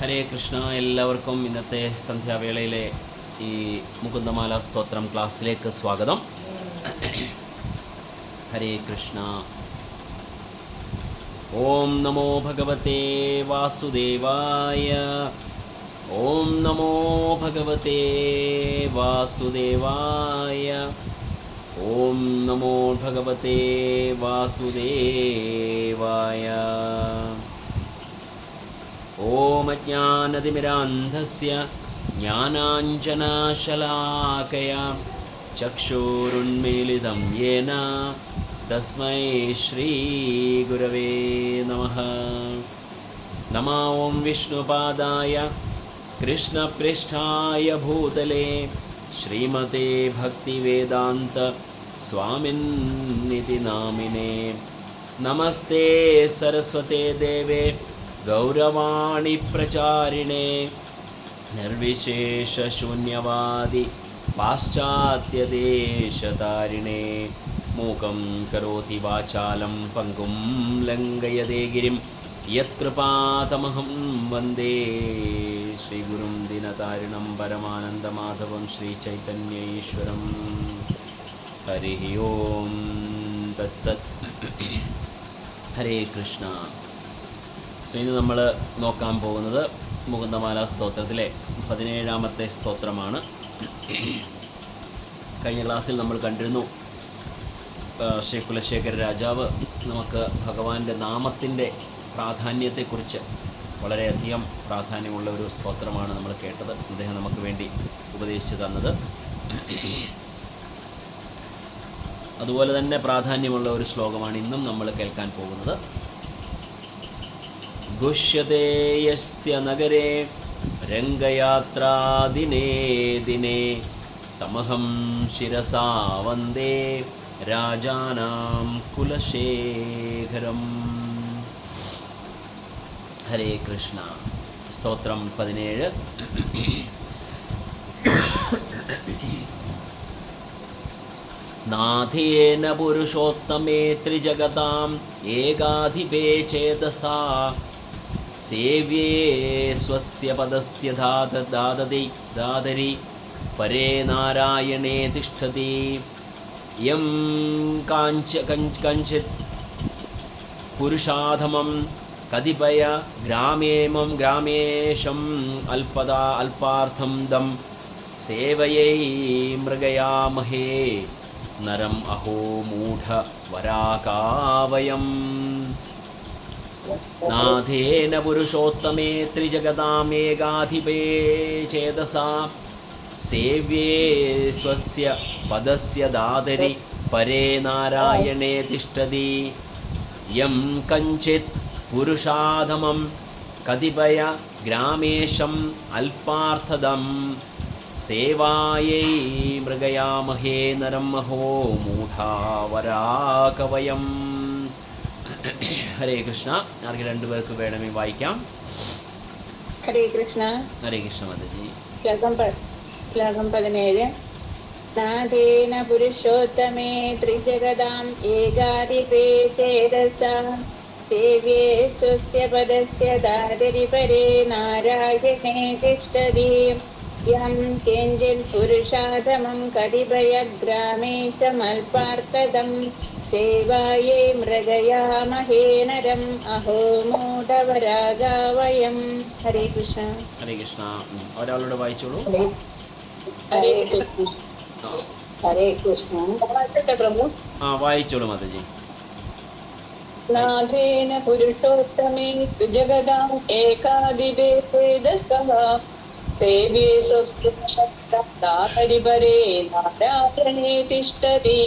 ഹരേ കൃഷ്ണ. എല്ലാവർക്കും ഇന്നത്തെ സന്ധ്യാവേളയിലെ ഈ മുകുന്ദമാല സ്തോത്രം ക്ലാസ്സിലേക്ക് സ്വാഗതം. ഹരേ കൃഷ്ണ. ഓം നമോ ഭഗവതേ വാസുദേവായ. ഓം നമോ ഭഗവതേ വാസുദേവായ. ഓം നമോ ഭഗവതേ വാസുദേവായ. ഓം അജ്ഞാനതിമിരാന്ധസ്യ ജ്ഞാനാഞ്ജനശലാകയാ ചക്ഷുരുന്മീലിതം യേന തസ്മൈ ശ്രീഗുരവേ നമഃ. നമോ ഓം വിഷ്ണുപാദായ കൃഷ്ണപൃഷ്ഠായ ഭൂതലേ ശ്രീമതേ ഭക്തിവേദാന്ത സ്വാമിന്നിതി നാമിനേ. നമസ്തേ സരസ്വതേ ദേവേ ഗൗരവാണി പ്രചാരിണേ നിർവിശേഷശൂന്യവാദി പാശ്ചാത്യദേശതാരിണേ. മൂകം കരോതി വാചാലം പങ്കും ലംഘയതേ ഗിരിം യത്കൃപാതമഹം വന്ദേ ശ്രീഗുരും ദിനതാരിണം പരമാനന്ദമാധവം ശ്രീചൈതന്യൈശ്വരം. ഹരി ഓം തത്സത്. ഹരേ കൃഷ്ണ. സോ ഇന്ന് നമ്മൾ നോക്കാൻ പോകുന്നത് മുകുന്ദമാല സ്തോത്രത്തിലെ 17ാമത്തെ സ്തോത്രമാണ്. കഴിഞ്ഞ ക്ലാസ്സിൽ നമ്മൾ കണ്ടിരുന്നു ശ്രീ കുലശേഖര രാജാവ് നമുക്ക് ഭഗവാന്റെ നാമത്തിൻ്റെ പ്രാധാന്യത്തെക്കുറിച്ച് വളരെയധികം പ്രാധാന്യമുള്ള ഒരു സ്തോത്രമാണ് നമ്മൾ കേട്ടത്. അദ്ദേഹം നമുക്ക് വേണ്ടി ഉപദേശിച്ചു തന്നത്. അതുപോലെ തന്നെ പ്രാധാന്യമുള്ള ഒരു ശ്ലോകമാണ് ഇന്നും നമ്മൾ കേൾക്കാൻ പോകുന്നത്. ഗുഷ്യതേ യസ്യ നഗരേ രംഗയാത്രാ ദിനേ ദിനേ തമഹം ശിരസാ വന്ദേ രാജാനാം കുലശേഖരം. ഹരേ കൃഷ്ണ. സ്തോത്രം 17. നാഥേന പുരുഷോത്തമേ ത്രിജഗതാം ഏകാധിപേ ചേതസാ സേവ്യേ സ്വസ്യ പദസ്യ ദാദരി പരേ നാരായണേ തിഷ്ഠതി. യം കഞ്ചിത് പുരുഷാധമം കതിപയ ഗ്രാമേശം അല്പാർത്ഥം ദം സേവയൈ മൃഗയാമഹേ നരം അഹോ മൂഢ വരാകാവയം. നാഥേന പുരുഷോത്തമേ ത്രിജഗതാമേകാധിപേ ചേതസാ സേവ്യേ സ്വസ്യ പദസ്യ ദാദരി പരേ നാരായണേ തിഷ്ഠതി. യം കഞ്ചിത് പുരുഷാധമം കതിപയ ഗ്രാമേശം അല്പാർത്ഥദം സേവായൈ മൃഗയാമഹേ നരം അഹോ മൂഢാവരാകവയം. ഹരേ കൃഷ്ണ. ആർക്ക് രണ്ടുപേർക്ക് വേണമെങ്കിൽ വായിക്കാം. ഹരേ കൃഷ്ണ. ഹരേ കൃഷ്ണ മാതാജി. ശ്ലോകം 17. നാഥേന പുരുഷോത്തമേ ത്രിജഗതാം ഏകാധിപേ ചേതസാ സേവ്യേ സ്വസ്യ പദസ്യ ദാദരി പരേ നാരായണേ തിഷ്ഠതി. യം കിഞ്ചിത് പുരുഷാധമം കതിപയഗ്രാമേശമൽപാർത്ഥദം സേവായൈ മൃഗയാമഹേ നരം അഹോ മൂഢവരാഗാവയം. ഹരേ കൃഷ്ണ. ഹരേ കൃഷ്ണ. ഒരാളോട് വായിച്ചോളൂ. ഹരേ കൃഷ്ണ. ഹരേ കൃഷ്ണ. പ്രഭു വായിച്ചോളൂ മാതാജി. നാഥേന പുരുഷോത്തമേ ജഗദാം ഏകാധിപേ ചേതസഃ സേവ്യേ സ്വസ്യപദസ്യദാദരിപരേ നാരായണേ തിഷ്ഠതി.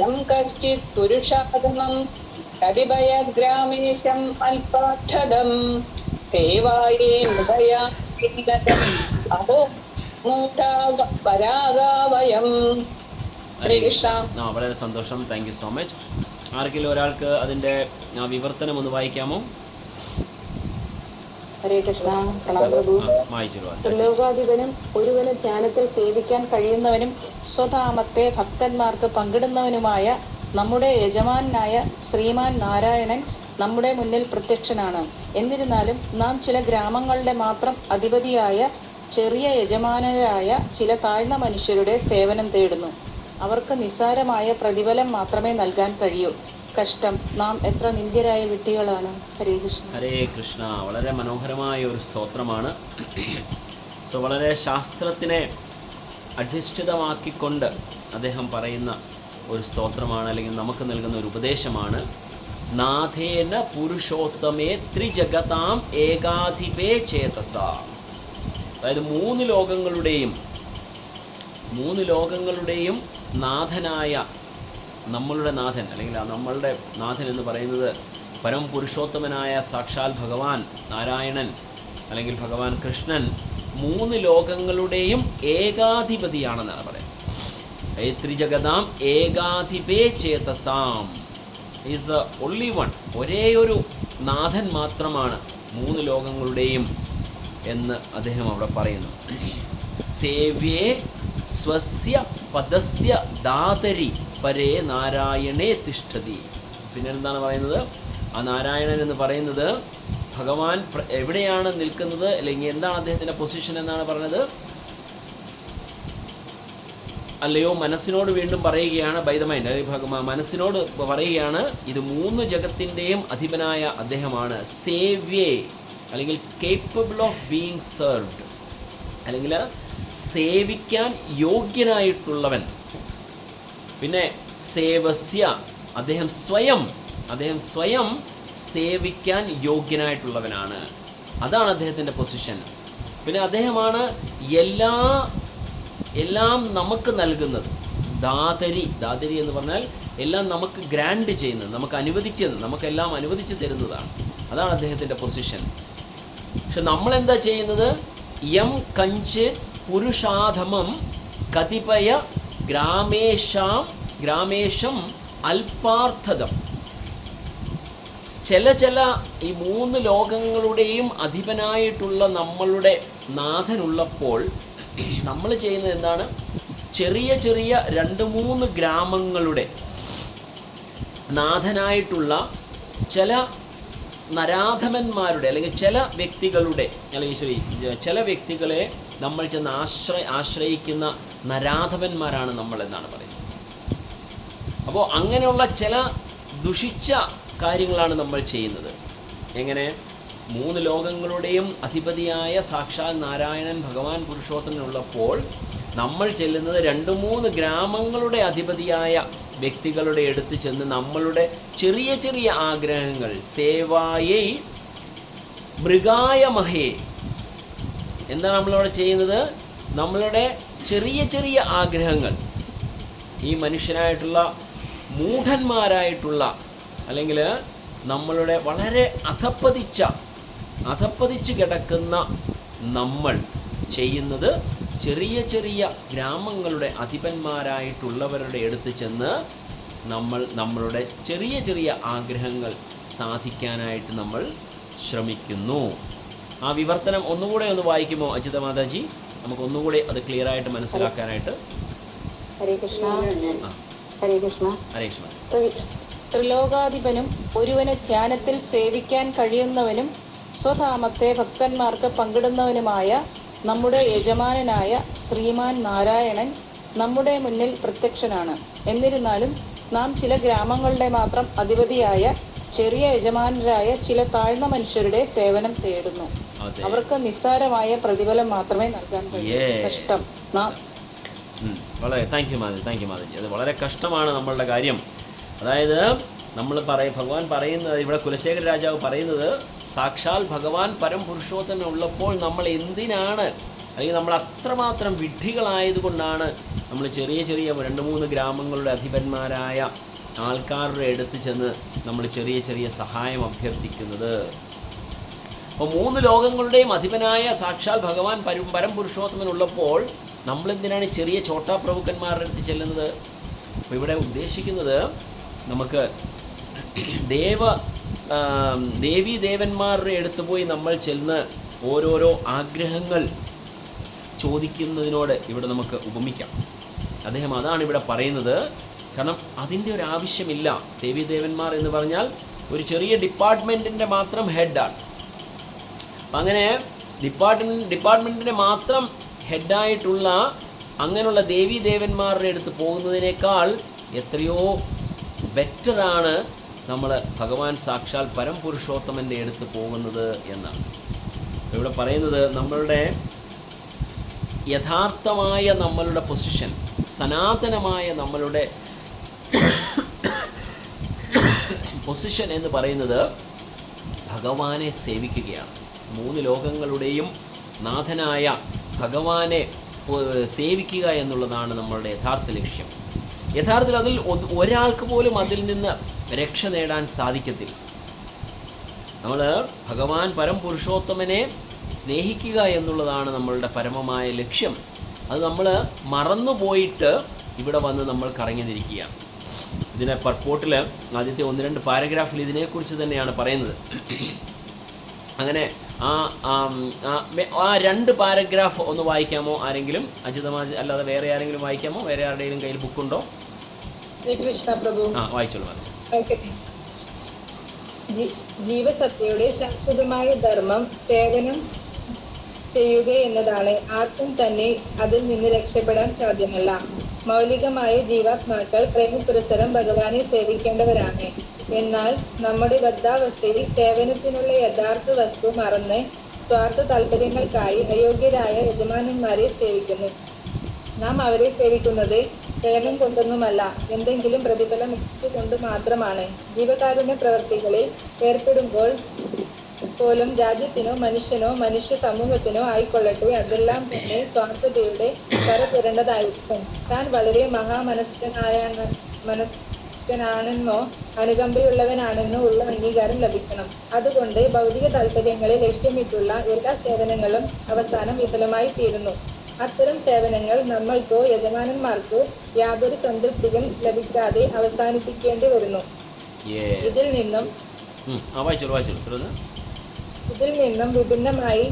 യം കശ്ചിത് പുരുഷാധമം കതിപയഗ്രാമേശം അല്പാർത്ഥദം സേവായേ മൃഗയാമഹേ അഹോ മൂഢവരാഗാവയം. ഹരേ കൃഷ്ണ. വളരെ സന്തോഷം. Thank you so much. ആർക്കെങ്കിലും ഒരാൾക്ക് അതിൻ്റെ വിവർത്തനം ഒന്ന് വായിക്കാമോ? ഹരേ കൃഷ്ണ. ത്രിലോകാധിപനും ഒരുവന് ധ്യാനത്തിൽ സേവിക്കാൻ കഴിയുന്നവനും സ്വധാമത്തെ ഭക്തന്മാർക്ക് പങ്കിടുന്നവനുമായ നമ്മുടെ യജമാനായ ശ്രീമാൻ നാരായണൻ നമ്മുടെ മുന്നിൽ പ്രത്യക്ഷനാണ്. എന്നിരുന്നാലും നാം ചില ഗ്രാമങ്ങളുടെ മാത്രം അധിപതിയായ ചെറിയ യജമാനരായ ചില താഴ്ന്ന മനുഷ്യരുടെ സേവനം തേടുന്നു. അവർക്ക് നിസ്സാരമായ പ്രതിഫലം മാത്രമേ നൽകാൻ കഴിയൂ. കഷ്ടം, നാം എത്ര നിന്ദ്യരായ വിഡ്ഢികളാണ്. ഹരേ കൃഷ്ണ. ഹരേ കൃഷ്ണ. വളരെ മനോഹരമായ ഒരു സ്തോത്രമാണ്. സോ വളരെ ശാസ്ത്രത്തിനെ അധിഷ്ഠിതമാക്കിക്കൊണ്ട് അദ്ദേഹം പറയുന്ന ഒരു സ്തോത്രമാണ്, അല്ലെങ്കിൽ നമുക്ക് നൽകുന്ന ഒരു ഉപദേശമാണ്. നാഥേന പുരുഷോത്തമേ ത്രിജഗതാം ഏകാധിപേ ചേതസ. അതായത് മൂന്ന് ലോകങ്ങളുടെയും നാഥനായ നമ്മളുടെ നാഥൻ, അല്ലെങ്കിൽ നമ്മളുടെ നാഥൻ എന്ന് പറയുന്നത് പരമപുരുഷോത്തമനായ സാക്ഷാൽ ഭഗവാൻ നാരായണൻ അല്ലെങ്കിൽ ഭഗവാൻ കൃഷ്ണൻ മൂന്ന് ലോകങ്ങളുടെയും ഏകാധിപതിയാണെന്നാണ് പറയുന്നത്. ത്രിജഗതാം ഏകാധിപേ ചേതസാം ഈസ് ദ ഒൺലി വൺ. ഒരേയൊരു നാഥൻ മാത്രമാണ് മൂന്ന് ലോകങ്ങളുടെയും എന്ന് അദ്ദേഹം അവിടെ പറയുന്നു. സേവ്യേ സ്വസ്യ പദസ്യ ദാതരി പരേ നാരായണേ തിഷ്ഠതി. പിന്നെ എന്താണ് പറയുന്നത്? ആ നാരായണൻ എന്ന് പറയുന്നത് ഭഗവാൻ എവിടെയാണ് നിൽക്കുന്നത്, അല്ലെങ്കിൽ എന്താണ് അദ്ദേഹത്തിൻ്റെ പൊസിഷൻ എന്നാണ് പറഞ്ഞത്? അല്ലയോ മനസ്സിനോട് വീണ്ടും പറയുകയാണ്, ബൈ ദ മൈൻഡ്, മനസ്സിനോട് പറയുകയാണ്, ഇത് മൂന്ന് ജഗത്തിൻ്റെയും അധിപനായ അദ്ദേഹമാണ്. സേവ്യേ അല്ലെങ്കിൽ കേപ്പബിൾ ഓഫ് ബീയിങ് സെർവ്ഡ്, അല്ലെങ്കിൽ സേവിക്കാൻ യോഗ്യനായിട്ടുള്ളവൻ. പിന്നെ സേവസ്യ, അദ്ദേഹം സ്വയം സേവിക്കാൻ യോഗ്യനായിട്ടുള്ളവനാണ്. അതാണ് അദ്ദേഹത്തിൻ്റെ പൊസിഷൻ. പിന്നെ അദ്ദേഹമാണ് എല്ലാം നമുക്ക് നൽകുന്നത്. ദാതരി എന്ന് പറഞ്ഞാൽ എല്ലാം നമുക്ക് ഗ്രാൻഡ് ചെയ്യുന്നത്, നമുക്കെല്ലാം അനുവദിച്ച് തരുന്നതാണ്. അതാണ് അദ്ദേഹത്തിൻ്റെ പൊസിഷൻ. പക്ഷെ നമ്മളെന്താ ചെയ്യുന്നത്? യം കഞ്ചിത് പുരുഷാധമം കതിപയ ഗ്രാമേശം അല്പാർത്ഥതം. ചില ഈ മൂന്ന് ലോകങ്ങളുടെയും അധിപനായിട്ടുള്ള നമ്മളുടെ നാഥനുള്ളപ്പോൾ നമ്മൾ ചെയ്യുന്നത് എന്താണ്? ചെറിയ 2-3 ഗ്രാമങ്ങളുടെ നാഥനായിട്ടുള്ള ചില നരാധമന്മാരുടെ, അല്ലെങ്കിൽ ചില വ്യക്തികളെ നമ്മൾ ചെന്ന് ആശ്രയിക്കുന്ന നരാധമന്മാരാണ് നമ്മൾ എന്നാണ് പറയുന്നത്. അപ്പോൾ അങ്ങനെയുള്ള ചില ദുഷിച്ച കാര്യങ്ങളാണ് നമ്മൾ ചെയ്യുന്നത്. എങ്ങനെ? മൂന്ന് ലോകങ്ങളുടെയും അധിപതിയായ സാക്ഷാൽ നാരായണൻ ഭഗവാൻ പുരുഷോത്തമനുള്ളപ്പോൾ നമ്മൾ ചെല്ലുന്നത് 2-3 ഗ്രാമങ്ങളുടെ അധിപതിയായ വ്യക്തികളുടെ അടുത്ത് ചെന്ന് നമ്മളുടെ ചെറിയ ആഗ്രഹങ്ങൾ, സേവായൈ മൃഗായ മഹേ, എന്താണ് നമ്മളവിടെ ചെയ്യുന്നത്? നമ്മളുടെ ചെറിയ ആഗ്രഹങ്ങൾ ഈ മനുഷ്യനായിട്ടുള്ള മൂഢന്മാരായിട്ടുള്ള, അല്ലെങ്കിൽ നമ്മളുടെ വളരെ അധപ്പതിച്ച് കിടക്കുന്ന നമ്മൾ ചെയ്യുന്നത് ചെറിയ ഗ്രാമങ്ങളുടെ അധിപന്മാരായിട്ടുള്ളവരുടെ അടുത്ത് ചെന്ന് നമ്മളുടെ ചെറിയ ആഗ്രഹങ്ങൾ സാധിക്കാനായിട്ട് നമ്മൾ ശ്രമിക്കുന്നു. ആ വിവർത്തനം ഒന്നുകൂടെ ഒന്ന് വായിക്കുമോ അജിത മാതാജി? നമുക്ക് ഒന്നുകൂടെ അത് ക്ലിയർ ആയിട്ട് മനസ്സിലാക്കാനായിട്ട്. ഹരേ കൃഷ്ണ. ഹരേ കൃഷ്ണ. ഹരേ കൃഷ്ണ. ത്രിലോകാധിപനും ഒരുവന് ധ്യാനത്തിൽ സേവിക്കാൻ കഴിയുന്നവനും സ്വധാമത്തെ ഭക്തന്മാർക്ക് പങ്കിടുന്നവനുമായ നമ്മുടെ യജമാനനായ ശ്രീമാൻ നാരായണൻ നമ്മുടെ മുന്നിൽ പ്രത്യക്ഷനാണ്. എന്നിരുന്നാലും നാം ചില ഗ്രാമങ്ങളുടെ മാത്രം അധിപതിയായ ചെറിയ യജമാനരായ ചില താഴ്ന്ന മനുഷ്യരുടെ സേവനം തേടുന്നു. അവർക്ക് നിസ്സാരമായ പ്രതിഫലം മാത്രമേ നൽകാൻ കഴിയൂ. കഷ്ടം, നാം വളരെ താങ്ക് യു മാതാജി. അത് വളരെ കഷ്ടമാണ് നമ്മളുടെ കാര്യം. അതായത് ഭഗവാൻ പറയുന്നത്, ഇവിടെ കുലശേഖര രാജാവ് പറയുന്നത്, സാക്ഷാൽ ഭഗവാൻ പരംപുരുഷോത്തമൻ ഉള്ളപ്പോൾ നമ്മൾ എന്തിനാണ്, അല്ലെങ്കിൽ നമ്മൾ അത്രമാത്രം വിഡ്ഢികളായതുകൊണ്ടാണ് നമ്മൾ ചെറിയ 2-3 ഗ്രാമങ്ങളുടെ അധിപന്മാരായ ആൾക്കാരുടെ അടുത്ത് ചെന്ന് നമ്മൾ ചെറിയ സഹായം അഭ്യർത്ഥിക്കുന്നത്. അപ്പോൾ 3 ലോകങ്ങളുടെയും അധിപനായ സാക്ഷാൽ ഭഗവാൻ പരംപുരുഷോത്തമൻ ഉള്ളപ്പോൾ നമ്മളെന്തിനാണ് ചെറിയ ചോട്ടാപ്രഭുക്കന്മാരുടെ അടുത്ത് ചെല്ലുന്നത്? അപ്പോൾ ഇവിടെ ഉദ്ദേശിക്കുന്നത്, നമുക്ക് ദേവീ ദേവന്മാരുടെ അടുത്ത് പോയി നമ്മൾ ചെന്ന് ഓരോരോ ആഗ്രഹങ്ങൾ ചോദിക്കുന്നതിനോട് ഇവിടെ നമുക്ക് ഉപമിക്കാം. അദ്ദേഹം അതാണ് ഇവിടെ പറയുന്നത്. കാരണം അതിൻ്റെ ഒരു ആവശ്യമില്ല. ദേവീ ദേവന്മാർ എന്ന് പറഞ്ഞാൽ ഒരു ചെറിയ ഡിപ്പാർട്ട്മെൻറ്റിൻ്റെ മാത്രം ഹെഡാണ്. അപ്പം അങ്ങനെ ഡിപ്പാർട്ട്മെൻറ്റിൻ്റെ മാത്രം ഹെഡായിട്ടുള്ള അങ്ങനെയുള്ള ദേവീദേവന്മാരുടെ അടുത്ത് പോകുന്നതിനേക്കാൾ എത്രയോ ബെറ്ററാണ് നമ്മൾ ഭഗവാൻ സാക്ഷാൽ പരംപുരുഷോത്തമൻ്റെ അടുത്ത് പോകുന്നത് എന്നാണ് ഇവിടെ പറയുന്നത്. നമ്മളുടെ യഥാർത്ഥമായ നമ്മളുടെ പൊസിഷൻ, സനാതനമായ നമ്മളുടെ പൊസിഷൻ എന്ന് പറയുന്നത് ഭഗവാനെ സേവിക്കുകയാണ്. 3 ലോകങ്ങളുടെയും നാഥനായ ഭഗവാനെ സേവിക്കുക എന്നുള്ളതാണ് നമ്മളുടെ യഥാർത്ഥ ലക്ഷ്യം. യഥാർത്ഥത്തിൽ അതിൽ ഒരാൾക്ക് പോലും അതിൽ നിന്ന് രക്ഷ നേടാൻ സാധിക്കത്തില്ല. നമ്മൾ ഭഗവാൻ പരംപുരുഷോത്തമനെ സ്നേഹിക്കുക എന്നുള്ളതാണ് നമ്മളുടെ പരമമായ ലക്ഷ്യം. അത് നമ്മൾ മറന്നുപോയിട്ട് ഇവിടെ വന്ന് നമ്മൾ കറങ്ങിയിരിക്കുകയാണ്. ഇതിനെ പർപ്പോട്ടിൽ ആദ്യത്തെ 1-2 പാരഗ്രാഫിൽ ഇതിനെക്കുറിച്ച് തന്നെയാണ് പറയുന്നത്. അങ്ങനെ ആ 2 പാരഗ്രാഫ് ഒന്ന് വായിക്കാമോ ആരെങ്കിലും? അജിതമാജി അല്ലാതെ വേറെ ആരെങ്കിലും വായിക്കാമോ? വേറെ ആരുടെയും കയ്യിൽ ബുക്കുണ്ടോ? കൃഷ്ണ പ്രഭു. വായിച്ചോളൂ. ജീവസത്തയുടെ ശാശ്വതമായ ധർമ്മം സേവനം ചെയ്യുക എന്നതാണ്. ആർക്കും തന്നെ അതിൽ നിന്ന് രക്ഷപ്പെടാൻ സാധ്യമല്ല. മൗലികമായ ജീവാത്മാക്കൾ പ്രേമപുരസരം ഭഗവാനെ സേവിക്കേണ്ടവരാണ്. എന്നാൽ നമ്മുടെ ബദ്ധാവസ്ഥയിൽ സേവനത്തിനുള്ള യഥാർത്ഥ വസ്തു മറന്ന് സ്വാർത്ഥ താല്പര്യങ്ങൾക്കായി അയോഗ്യരായ യജമാനന്മാരെ സേവിക്കുന്നു. നാം അവരെ സേവിക്കുന്നത് പ്രേമം കൊണ്ടൊന്നുമല്ല, എന്തെങ്കിലും പ്രതിഫലം ഇച്ഛിച്ചുകൊണ്ട് മാത്രമാണ്. ജീവകാരുണ്യ പ്രവർത്തികളിൽ ഏർപ്പെടുമ്പോൾ പോലും രാജ്യത്തിനോ മനുഷ്യനോ മനുഷ്യ സമൂഹത്തിനോ ആയിക്കൊള്ളട്ടെ, അതെല്ലാം തന്നെ സ്വാർത്ഥതയുടെ കരപുരണ്ടതായിരിക്കും. താൻ വളരെ മനസ്കനാണെന്നോ അനുകമ്പയുള്ളവനാണെന്നോ ഉള്ള അംഗീകാരം ലഭിക്കണം. അതുകൊണ്ട് ഭൗതിക താല്പര്യങ്ങളെ ലക്ഷ്യമിട്ടുള്ള എല്ലാ സേവനങ്ങളും അവസാനം വിഫലമായി തീരുന്നു. അത്തരം സേവനങ്ങൾ നമ്മൾക്കോ യജമാനന്മാർക്കോ യാതൊരു സംതൃപ്തിയും ലഭിക്കാതെ അവസാനിപ്പിക്കേണ്ടി വരുന്നു. ഇതിൽ നിന്നും വിഭിന്നമായി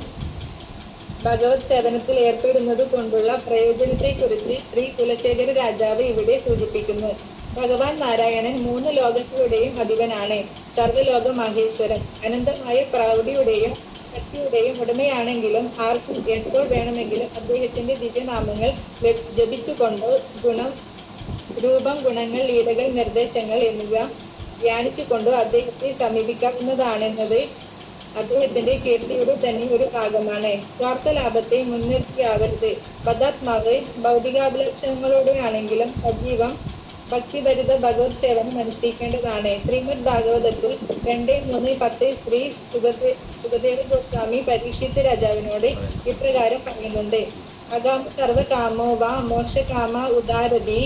ഭഗവത് സേവനത്തിൽ ഏർപ്പെടുന്നത് കൊണ്ടുള്ള പ്രയോജനത്തെക്കുറിച്ച് ശ്രീ കുലശേഖര രാജാവ് ഇവിടെ സൂചിപ്പിക്കുന്നു. ഭഗവാൻ നാരായണൻ 3 ലോകങ്ങളുടെയും അധിപനാണ്. സർവ്വലോക മഹേശ്വരൻ അനന്തമായ പ്രൗഢിയുടെയും ശക്തിയുടെയും ഉടമയാണെങ്കിലും ആർക്കും എപ്പോൾ വേണമെങ്കിലും അദ്ദേഹത്തിന്റെ ദിവ്യനാമങ്ങൾ ജപിച്ചുകൊണ്ട് രൂപം, ഗുണങ്ങൾ, ലീലകൾ, നിർദ്ദേശങ്ങൾ എന്നിവ ധ്യാനിച്ചുകൊണ്ടു അദ്ദേഹത്തെ സമീപിക്കാവുന്നതാണെന്നത് അദ്ദേഹത്തിന്റെ കീർത്തിയുടെ തന്നെ ഒരു ഭാഗമാണ്. സ്വാർത്ഥ ലാഭത്തെ മുൻനിർത്തിയാവരുത്. ബദ്ധാത്മാവ് ഭൗതികാഭിലക്ഷണങ്ങളോടെയാണെങ്കിലും സജീവം ഭക്തിഭരിത ഭഗവത് സേവനം അനുഷ്ഠിക്കേണ്ടതാണ്. ശ്രീമദ് ഭാഗവതത്തിൽ 2:3-10 ശ്രീ സുഖദേവ ഗോസ്വാമി പരീക്ഷിത് രാജാവിനോട് ഇപ്രകാരം പറയുന്നുണ്ട്. അകാമ സർവകാമോ വാ മോക്ഷകാമ ഉദാരതി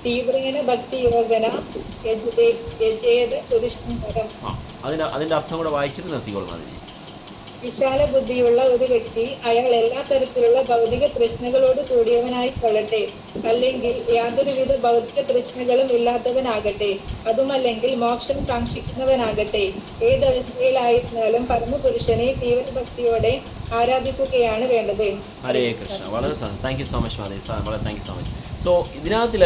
തീവ്രേണ ഭക്തി യോഗന യജേത പുരുഷന്തരം. അതിന്റെ അർത്ഥം കൂടെ വായിച്ചിട്ട് നിർത്തിക്കോളും. വിശാല ബുദ്ധിയുള്ള ഒരു വ്യക്തി അയാൾ എല്ലാ തരത്തിലുള്ള ഭൗതിക തൃഷ്ണകളോട് കൂടിയവനായി കൊള്ളട്ടെ, അല്ലെങ്കിൽ യാതൊരുവിധ ഭൗതിക തൃഷ്ണകളും ഇല്ലാത്തവനാകട്ടെ, അതുമല്ലെങ്കിൽ മോക്ഷം കാക്ഷിക്കുന്നവനാകട്ടെ, ഏതവസ്ഥയിലായിരുന്നാലും പരമപുരുഷനെ തീവ്രഭക്തിയോടെ ആരാധിക്കുകയാണ് വേണ്ടത്. ഹരേ കൃഷ്ണ. വളരെ thank you so much Madhavi. വളരെ thank you so much. So ഇതിനകത്തിൽ